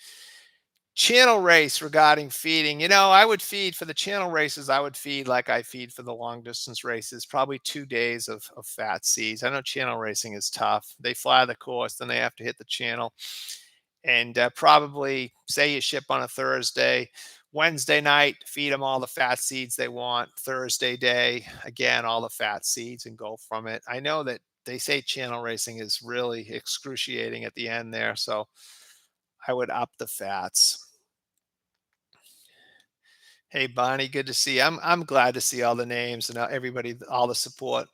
Channel race regarding feeding. I would feed for the channel races. I would feed like I feed for the long distance races, probably 2 days of fat seeds. I know channel racing is tough. They fly the course, then they have to hit the channel. And probably say you ship on a Thursday, Wednesday night, feed them all the fat seeds they want. Thursday day, again, all the fat seeds and go from it. I know that they say channel racing is really excruciating at the end there. So I would up the fats. Hey Bonnie, good to see you. I'm glad to see all the names and everybody, all the support.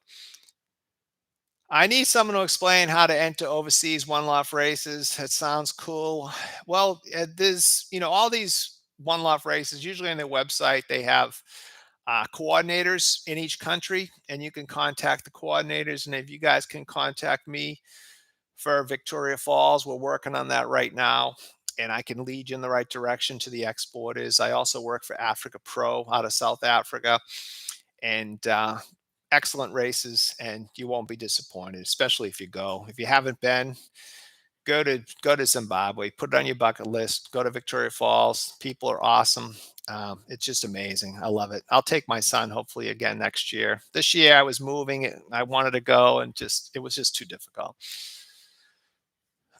I need someone to explain how to enter overseas one-off races. It sounds cool. Well, there's all these one-off races. Usually on their website, they have coordinators in each country, and you can contact the coordinators. And if you guys can contact me for Victoria Falls, we're working on that right now. and I can lead you in the right direction to the exporters. I also work for Africa Pro out of South Africa, and excellent races, and you won't be disappointed, especially if you go. If you haven't been, go to Zimbabwe. Put it on your bucket list. Go to Victoria Falls. People are awesome. It's just amazing. I love it. I'll take my son hopefully again next year. This year I was moving. I wanted to go, and just it was just too difficult.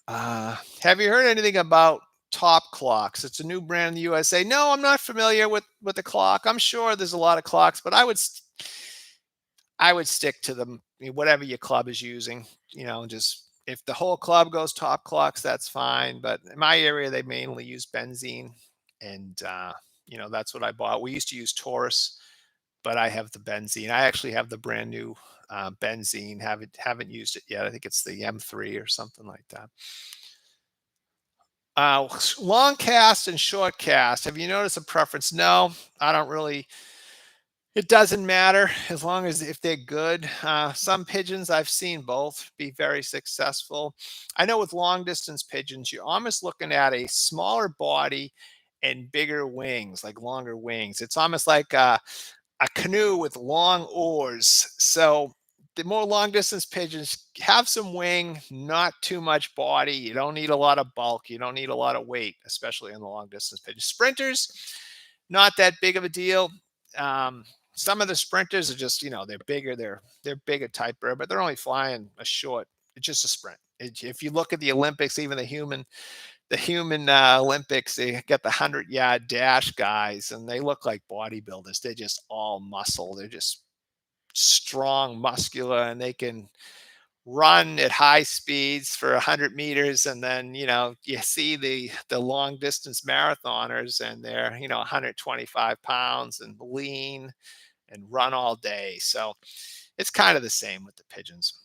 Have you heard anything about Top Clocks? It's a new brand in the USA. No, I'm not familiar with the clock. I'm sure there's a lot of clocks, but I would stick to them, whatever your club is using. Just if the whole club goes Top Clocks, that's fine. But in my area, they mainly use benzene, and that's what I bought. We used to use Taurus, but I have the benzene. I actually have the brand new benzene. Haven't used it yet. I think it's the M3 or something like that. Long cast and short cast. Have you noticed a preference? No, I don't really. It doesn't matter as long as if they're good. Some pigeons I've seen both be very successful. I know with long distance pigeons, you're almost looking at a smaller body and bigger wings, like longer wings. It's almost like a canoe with long oars. So the more long distance pigeons have some wing, not too much body. You don't need a lot of bulk. You don't need a lot of weight, especially in the long distance pigeons. Sprinters, not that big of a deal. Some of the sprinters are just, they're bigger. They're bigger type bird, but they're only flying a short. It's just a sprint. If you look at the Olympics, even the human Olympics, they get the 100-yard dash guys, and they look like bodybuilders. They're just all muscle. They're just strong, muscular, and they can run at high speeds for 100 meters. And then, you see the long distance marathoners, and they're, 125 pounds and lean and run all day. So it's kind of the same with the pigeons.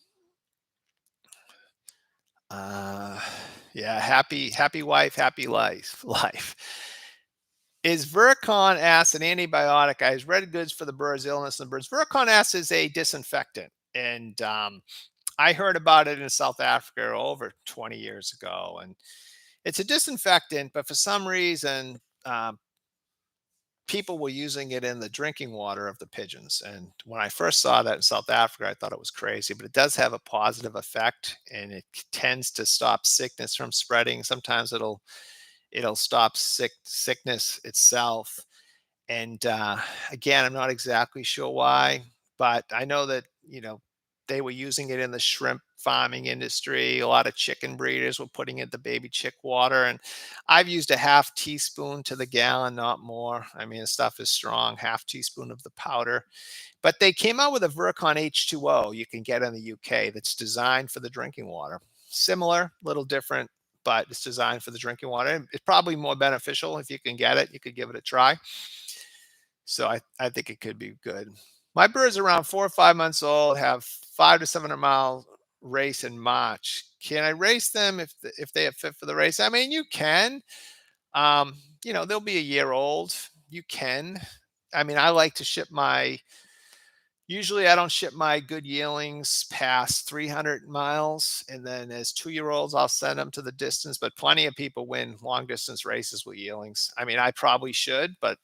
Uh, yeah, happy wife, happy life. Is Vericon acid an antibiotic? I read goods for the bird's illness in the birds. Vericon acid is a disinfectant, and I heard about it in South Africa over 20 years ago, and it's a disinfectant. But for some reason, people were using it in the drinking water of the pigeons. And when I first saw that in South Africa, I thought it was crazy, but it does have a positive effect, and it tends to stop sickness from spreading. Sometimes it'll stop sickness itself. And again, I'm not exactly sure why, but I know that they were using it in the shrimp farming industry. A lot of chicken breeders were putting it in the baby chick water, and I've used a half teaspoon to the gallon, not more. I mean, the stuff is strong. Half teaspoon of the powder. But they came out with a Virkon H2O you can get in the UK that's designed for the drinking water. Similar, little different, but it's designed for the drinking water. It's probably more beneficial if you can get it. You could give it a try. So I think it could be good. My bird's around 4 or 5 months old, have 5 to 700 mile race in March. Can I race them if they are fit for the race? I mean, you can. They'll be a year old. You can. I mean, I like to ship my. Usually, I don't ship my good yearlings past 300 miles, and then as 2-year-olds, I'll send them to the distance. But plenty of people win long distance races with yearlings. I mean, I probably should, but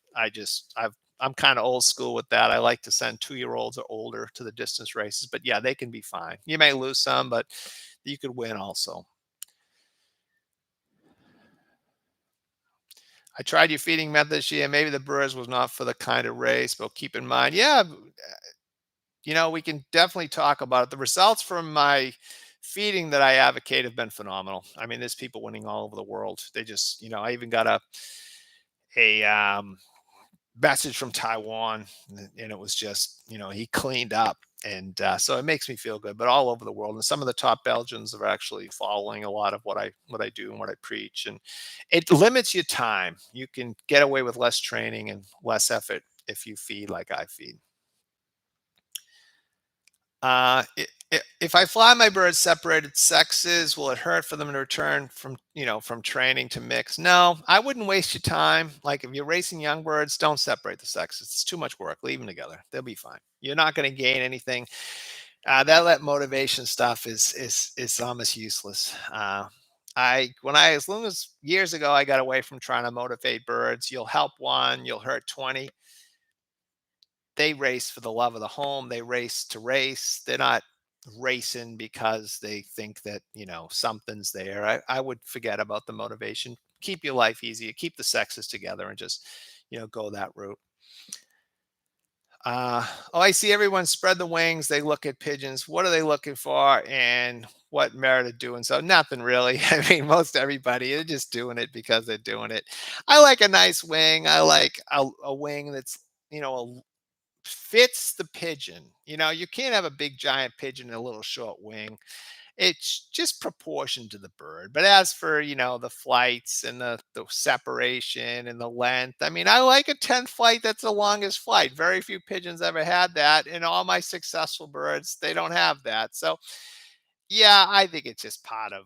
I'm kind of old school with that. I like to send 2-year-olds or older to the distance races. But yeah, they can be fine. You may lose some, but you could win also. I tried your feeding method this year. Maybe the birds was not for the kind of race, but keep in mind, yeah, we can definitely talk about it. The results from my feeding that I advocate have been phenomenal. I mean, there's people winning all over the world. They just, I even got a message from Taiwan, and it was just, he cleaned up, and so it makes me feel good. But all over the world, and some of the top Belgians are actually following a lot of what I do and what I preach, and it limits your time. You can get away with less training and less effort if you feed like I feed. If I fly my birds separated sexes, will it hurt for them to return from training to mix? No, I wouldn't waste your time. Like if you're racing young birds, don't separate the sexes. It's too much work. Leave them together. They'll be fine. You're not going to gain anything. That motivation stuff is almost useless. As long as years ago I got away from trying to motivate birds, you'll help one, you'll hurt 20. They race for the love of the home. They race to race. They're not racing because they think that, something's there. I would forget about the motivation. Keep your life easy. Keep the sexes together and just, go that route. Oh, I see everyone spread the wings. They look at pigeons. What are they looking for? And what merit of doing so? Nothing really. I mean, most everybody are just doing it because they're doing it. I like a nice wing. I like a wing that's, fits the pigeon. You can't have a big giant pigeon and a little short wing. It's just proportion to the bird. But as for, the flights and the separation and the length, I mean, I like a 10 flight. That's the longest flight. Very few pigeons ever had that. And all my successful birds, they don't have that. So yeah, I think it's just part of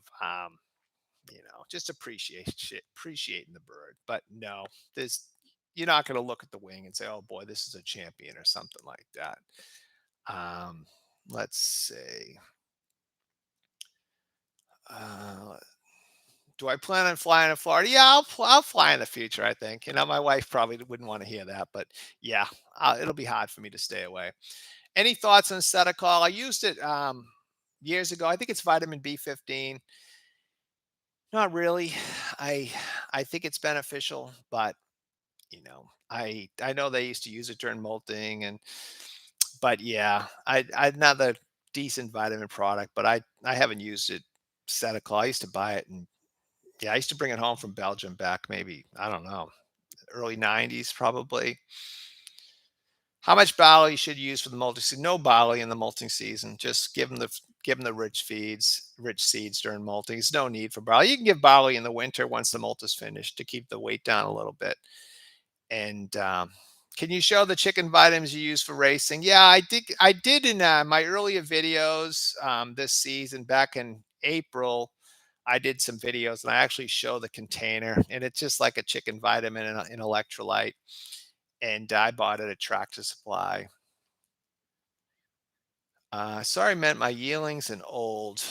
just appreciating the bird. But no, there's you're not going to look at the wing and say, "Oh boy, this is a champion" or something like that. Um, let's see. Uh, do I plan on flying to Florida? Yeah, I'll fly in the future. I think. My wife probably wouldn't want to hear that, but yeah, it'll be hard for me to stay away. Any thoughts on Cetacol? I used it years ago. I think it's vitamin B15. Not really. I I think it's beneficial, but I know they used to use it during molting, but yeah, another decent vitamin product, but I haven't used it. Cetical. I used to buy it, and yeah, I used to bring it home from Belgium back maybe, I don't know, early 90s probably. How much barley should you use for the molting season? No barley in the molting season. Just give them the rich seeds during molting. There's no need for barley. You can give barley in the winter once the molt is finished to keep the weight down a little bit. And can you show the chicken vitamins you use for racing? Yeah, I did in my earlier videos this season back in April. I did some videos and I actually show the container, and it's just like a chicken vitamin and an electrolyte. And I bought it at Tractor Supply. Sorry, meant my yearlings and old.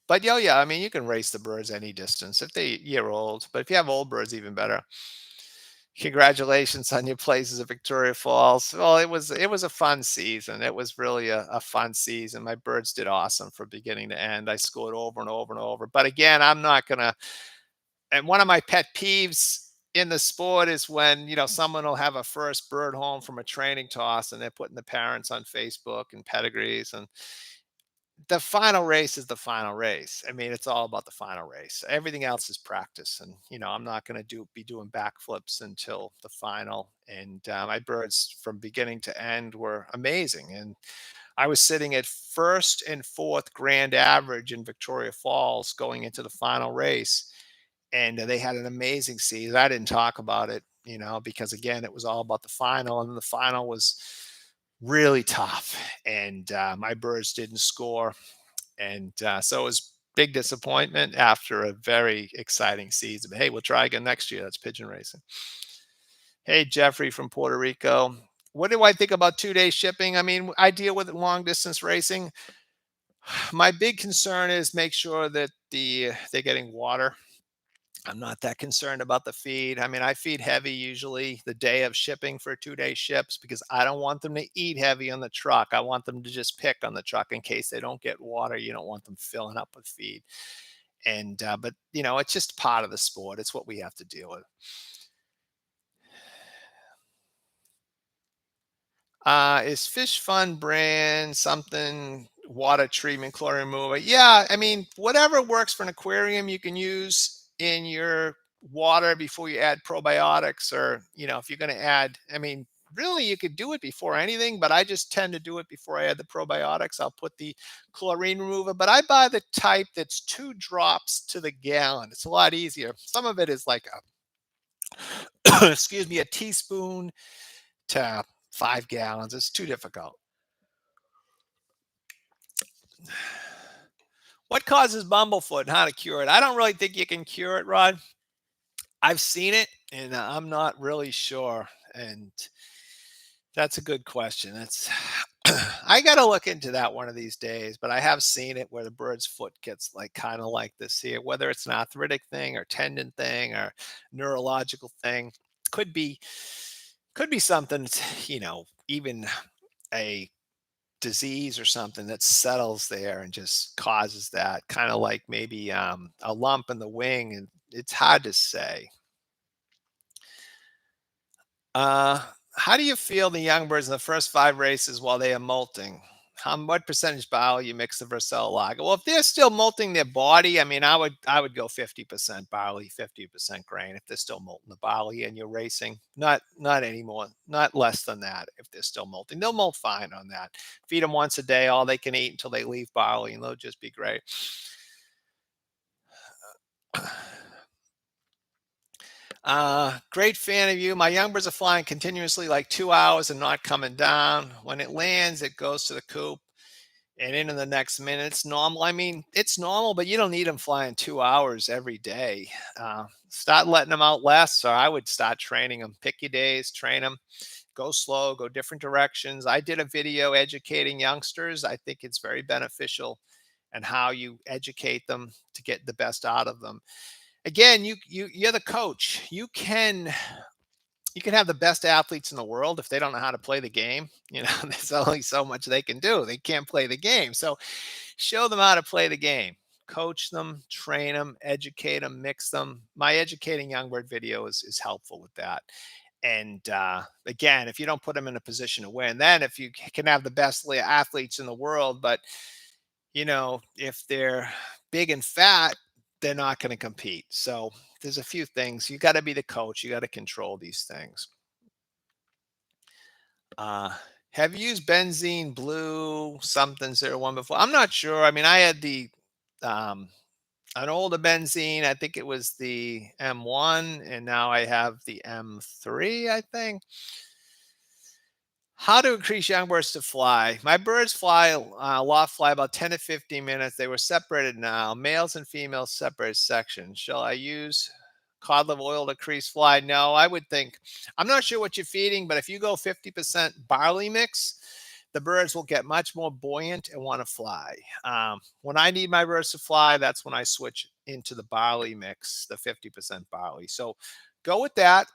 But yeah, I mean, you can race the birds any distance if they year old. But if you have old birds, even better. Congratulations on your places at Victoria Falls. Well, it was a fun season. It was really a fun season. My birds did awesome from beginning to end. I scored over and over and over. But again, I'm not gonna. And one of my pet peeves in the sport is when someone will have a first bird home from a training toss and they're putting the parents on Facebook and pedigrees, and the final race is the final race. I mean, it's all about the final race. Everything else is practice, and I'm not going to be doing backflips until the final. And my birds, from beginning to end, were amazing. And I was sitting at first and fourth grand average in Victoria Falls going into the final race, and they had an amazing season. I didn't talk about it, because again, it was all about the final, and the final was really tough, and my birds didn't score, and so it was big disappointment after a very exciting season. But hey, we'll try again next year. That's pigeon racing. Hey, Jeffrey from Puerto Rico. What do I think about 2 day shipping? I mean, I deal with long distance racing. My big concern is make sure that they're getting water. I'm not that concerned about the feed. I mean, I feed heavy usually the day of shipping for 2 day ships because I don't want them to eat heavy on the truck. I want them to just pick on the truck in case they don't get water. You don't want them filling up with feed. And, but, it's just part of the sport. It's what we have to deal with. Is Fish Fun brand something water treatment, chlorine removal? Yeah, I mean, whatever works for an aquarium, you can use in your water before you add probiotics, or if you're going to add. I mean, really, you could do it before anything, but I just tend to do it before I add the probiotics. I'll put the chlorine remover, but I buy the type that's 2 drops to the gallon. It's a lot easier. Some of it is like excuse me, a teaspoon to 5 gallons. It's too difficult. What causes bumblefoot and how to cure it? I don't really think you can cure it, Rod. I've seen it, and I'm not really sure. And that's a good question. I gotta look into that one of these days, but I have seen it where the bird's foot gets like kind of like this here, whether it's an arthritic thing or tendon thing or neurological thing. Could be could be something, even a disease or something that settles there and just causes that kind of like maybe a lump in the wing, and it's hard to say. Uh, how do you feel the young birds in the first 5 races while they are molting? What percentage barley you mix the Vercel lager? Well, if they're still molting their body, I mean, I would go 50% barley, 50% grain if they're still molting the barley and you're racing. Not anymore, not less than that. If they're still molting, they'll molt fine on that. Feed them once a day, all they can eat until they leave barley, and they'll just be great. Great fan of you. My young birds are flying continuously like 2 hours and not coming down. When it lands, it goes to the coop and into the next minute. It's normal. I mean, it's normal, but you don't need them flying 2 hours every day. Start letting them out less, or I would start training them. Pick your days, train them, go slow, go different directions. I did a video educating youngsters. I think it's very beneficial and how you educate them to get the best out of them. Again, you're the coach. You can have the best athletes in the world if they don't know how to play the game. There's only so much they can do. They can't play the game. So show them how to play the game. Coach them, train them, educate them, mix them. My educating young bird video is helpful with that. And again, if you don't put them in a position to win, then if you can have the best athletes in the world, but if they're big and fat, they're not going to compete. So there's a few things. You got to be the coach. You got to control these things. Uh, have you used benzene blue something 01 before? I'm not sure. I mean, I had the um, an older benzene. I think it was the M1, and now I have the M3, I think. How to increase young birds to fly? My birds fly, loft fly about 10 to 15 minutes. They were separated now, males and females separate sections. Shall I use cod liver oil to increase fly? No, I would think, I'm not sure what you're feeding, but if you go 50% barley mix, the birds will get much more buoyant and want to fly. When I need my birds to fly, that's when I switch into the barley mix, the 50% barley. So go with that,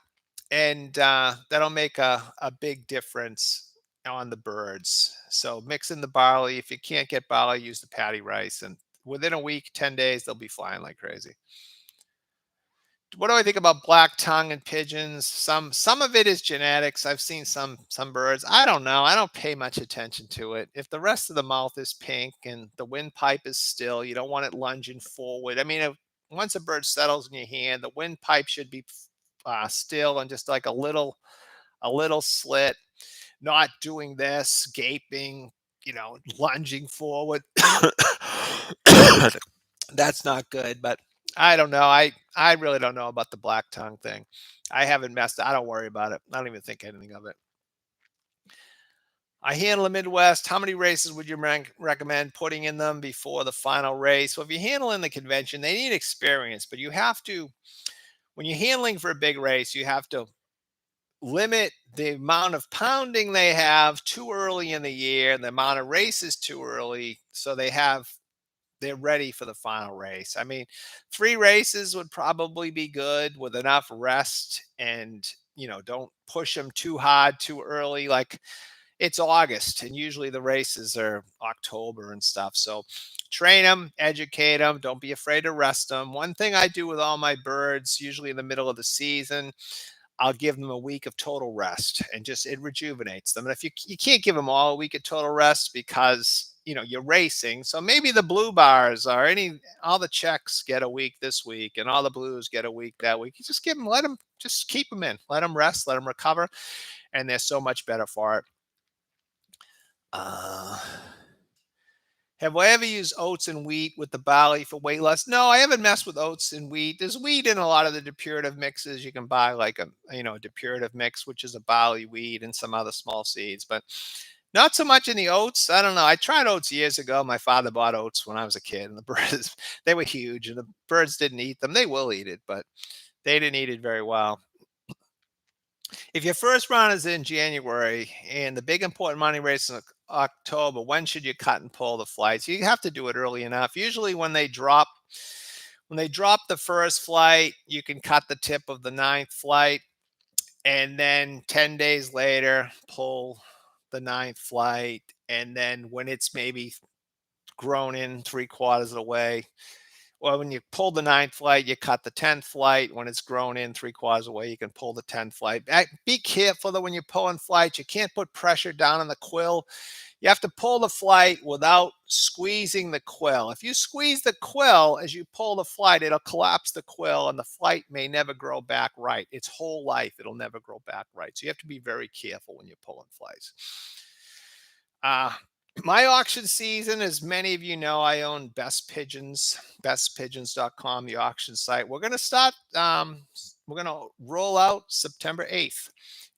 and that'll make a big difference on the birds. So mix in the barley. If you can't get barley, use the patty rice, and within a week, 10 days, they'll be flying like crazy. What do I think about black tongue and pigeons? Some of it is genetics. I've seen some birds. I don't know. I don't pay much attention to it. If the rest of the mouth is pink and the windpipe is still, you don't want it lunging forward. I mean, once a bird settles in your hand, the windpipe should be still and just like a little slit. Not doing this, gaping, lunging forward. That's not good, but I don't know. I really don't know about the black tongue thing. I haven't messed. I don't worry about it. I don't even think anything of it. I handle the Midwest. How many races would you recommend putting in them before the final race? Well, if you're handling the convention, they need experience, but you have to, when you're handling for a big race, you have to limit the amount of pounding they have too early in the year and the amount of races too early, so they're ready for the final race. I mean, 3 races would probably be good with enough rest, and don't push them too hard too early. Like, it's August and usually the races are October and stuff. So train them, educate them, don't be afraid to rest them. One thing I do with all my birds, usually in the middle of the season, I'll give them a week of total rest, and just it rejuvenates them. And if you can't give them all a week of total rest because you're racing, so maybe the blue bars or all the checks get a week this week, and all the blues get a week that week. You just let them, just keep them in, let them rest, let them recover, and they're so much better for it. Uh, have I ever used oats and wheat with the barley for weight loss? No, I haven't messed with oats and wheat. There's wheat in a lot of the depurative mixes. You can buy like a depurative mix, which is a barley, wheat, and some other small seeds, but not so much in the oats. I don't know. I tried oats years ago. My father bought oats when I was a kid, and the birds, they were huge, and the birds didn't eat them. They will eat it, but they didn't eat it very well. If your first round is in January and the big important money race in October, when should you cut and pull the flights? You have to do it early enough. Usually when they drop the first flight, you can cut the tip of the ninth flight, and then 10 days later pull the ninth flight, and then when it's maybe grown in three-quarters of the way, well, when you pull the ninth flight, you cut the 10th flight. When it's grown in three-quarters of the way, you can pull the 10th flight. Be careful that when you're pulling flights, you can't put pressure down on the quill. You have to pull the flight without squeezing the quill. If you squeeze the quill as you pull the flight, it'll collapse the quill and the flight may never grow back right. Its whole life, it'll never grow back right. So you have to be very careful when you're pulling flights. Uh, my auction season, as many of you know, I own Best Pigeons, bestpigeons.com, the auction site. We're going to roll out September 8th,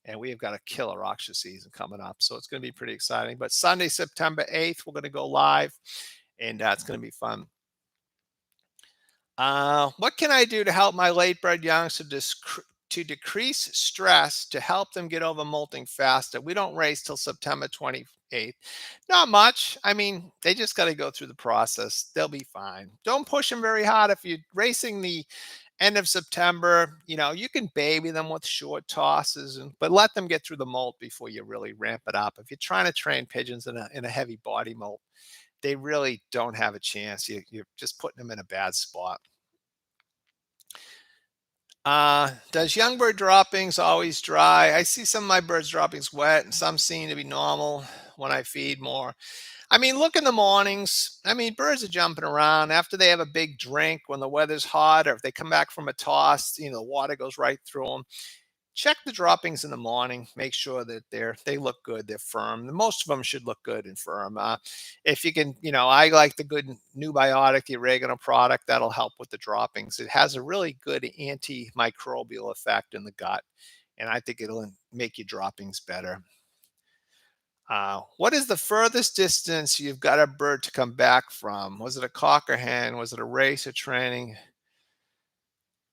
and we have got a killer auction season coming up. So it's going to be pretty exciting. But Sunday, September 8th, we're going to go live, and it's going to be fun. What can I do to help my late bred youngs to decrease stress to help them get over molting faster? We don't race till September 28th. Not much. I mean, they just got to go through the process. They'll be fine. Don't push them very hard. If you're racing the end of September, you can baby them with short tosses, but let them get through the molt before you really ramp it up. If you're trying to train pigeons in a heavy body molt, they really don't have a chance. You're just putting them in a bad spot. Does young bird droppings always dry? I see some of my birds droppings wet and some seem to be normal when I feed more. I mean, look in the mornings. I mean, birds are jumping around after they have a big drink when the weather's hot, or if they come back from a toss, the water goes right through them. Check the droppings in the morning. Make sure that they look good. They're firm. Most of them should look good and firm. If you can, I like the good Newbiotic, the oregano product. That'll help with the droppings. It has a really good antimicrobial effect in the gut, and I think it'll make your droppings better. What is the furthest distance you've got a bird to come back from? Was it a cock or hen? Was it a race or training?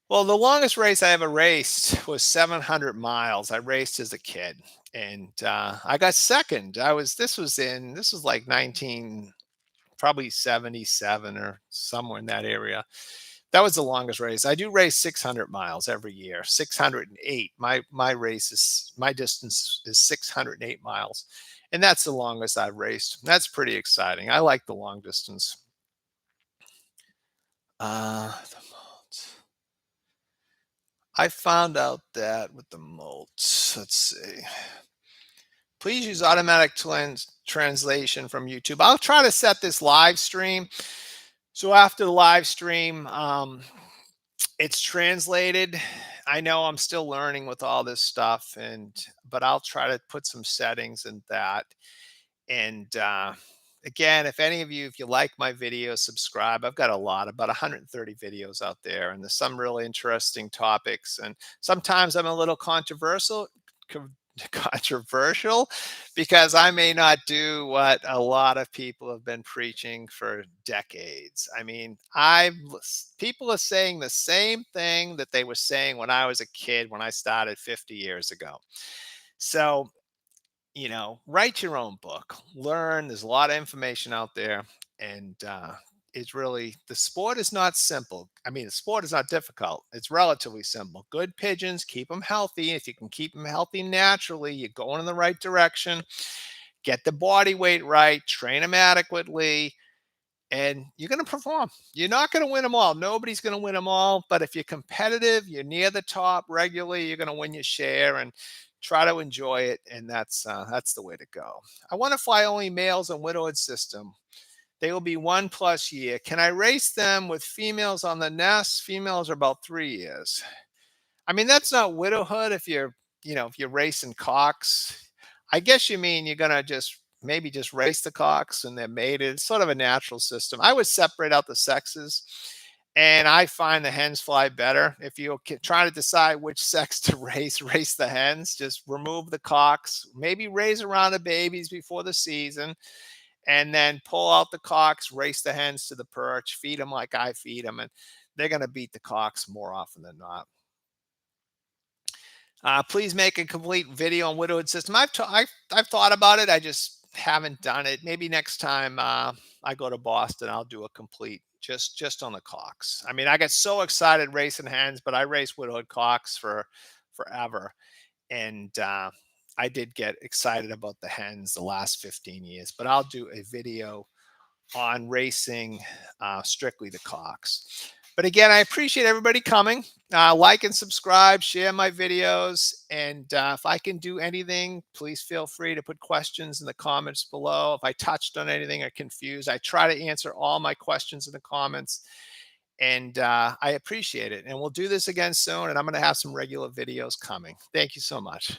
Well, the longest race I ever raced was 700 miles. I raced as a kid, and I got second. This was like 19, probably 77 or somewhere in that area. That was the longest race. I do race 600 miles every year. 608. My distance is 608 miles, and that's the longest I've raced. That's pretty exciting. I like the long distance. The molt. I found out that with the molts. Let's see. Please use automatic translation from YouTube. I'll try to set this live stream. So after the live stream, it's translated. I know I'm still learning with all this stuff, but I'll try to put some settings in that. And again, if you like my videos, subscribe. I've got about 130 videos out there, and there's some really interesting topics. And sometimes I'm a little controversial because I may not do what a lot of people have been preaching for decades. I mean, people are saying the same thing that they were saying when I was a kid when I started 50 years ago. So write your own book, learn. There's a lot of information out there. And it's really, the sport is not simple. I mean, the sport is not difficult. It's relatively simple. Good pigeons, keep them healthy. If you can keep them healthy naturally, you're going in the right direction. Get the body weight right, train them adequately, and you're going to perform. You're not going to win them all. Nobody's going to win them all. But if you're competitive, you're near the top regularly, you're going to win your share, and try to enjoy it. And that's the way to go. I want to fly only males on widowhood system. They will be 1+ year. Can I race them with females on the nest? Females are about 3 years. I mean, that's not widowhood if you're racing cocks. I guess you mean you're gonna maybe just race the cocks and they're mated. It's sort of a natural system. I would separate out the sexes, and I find the hens fly better. If you try to decide which sex to race the hens. Just remove the cocks, maybe raise around the babies before the season, and then pull out the cocks, race the hens to the perch, feed them like I feed them, and they're gonna beat the cocks more often than not. Please make a complete video on widowhood system. I've thought about it. I just haven't done it. Maybe next time I go to Boston, I'll do a complete just on the cocks. I mean, I get so excited racing hens, but I race widowhood cocks for forever, and I did get excited about the hens the last 15 years. But I'll do a video on racing strictly the cocks. But again, I appreciate everybody coming. Like and subscribe, share my videos. And if I can do anything, please feel free to put questions in the comments below. If I touched on anything or confused, I try to answer all my questions in the comments. And I appreciate it. And we'll do this again soon. And I'm going to have some regular videos coming. Thank you so much.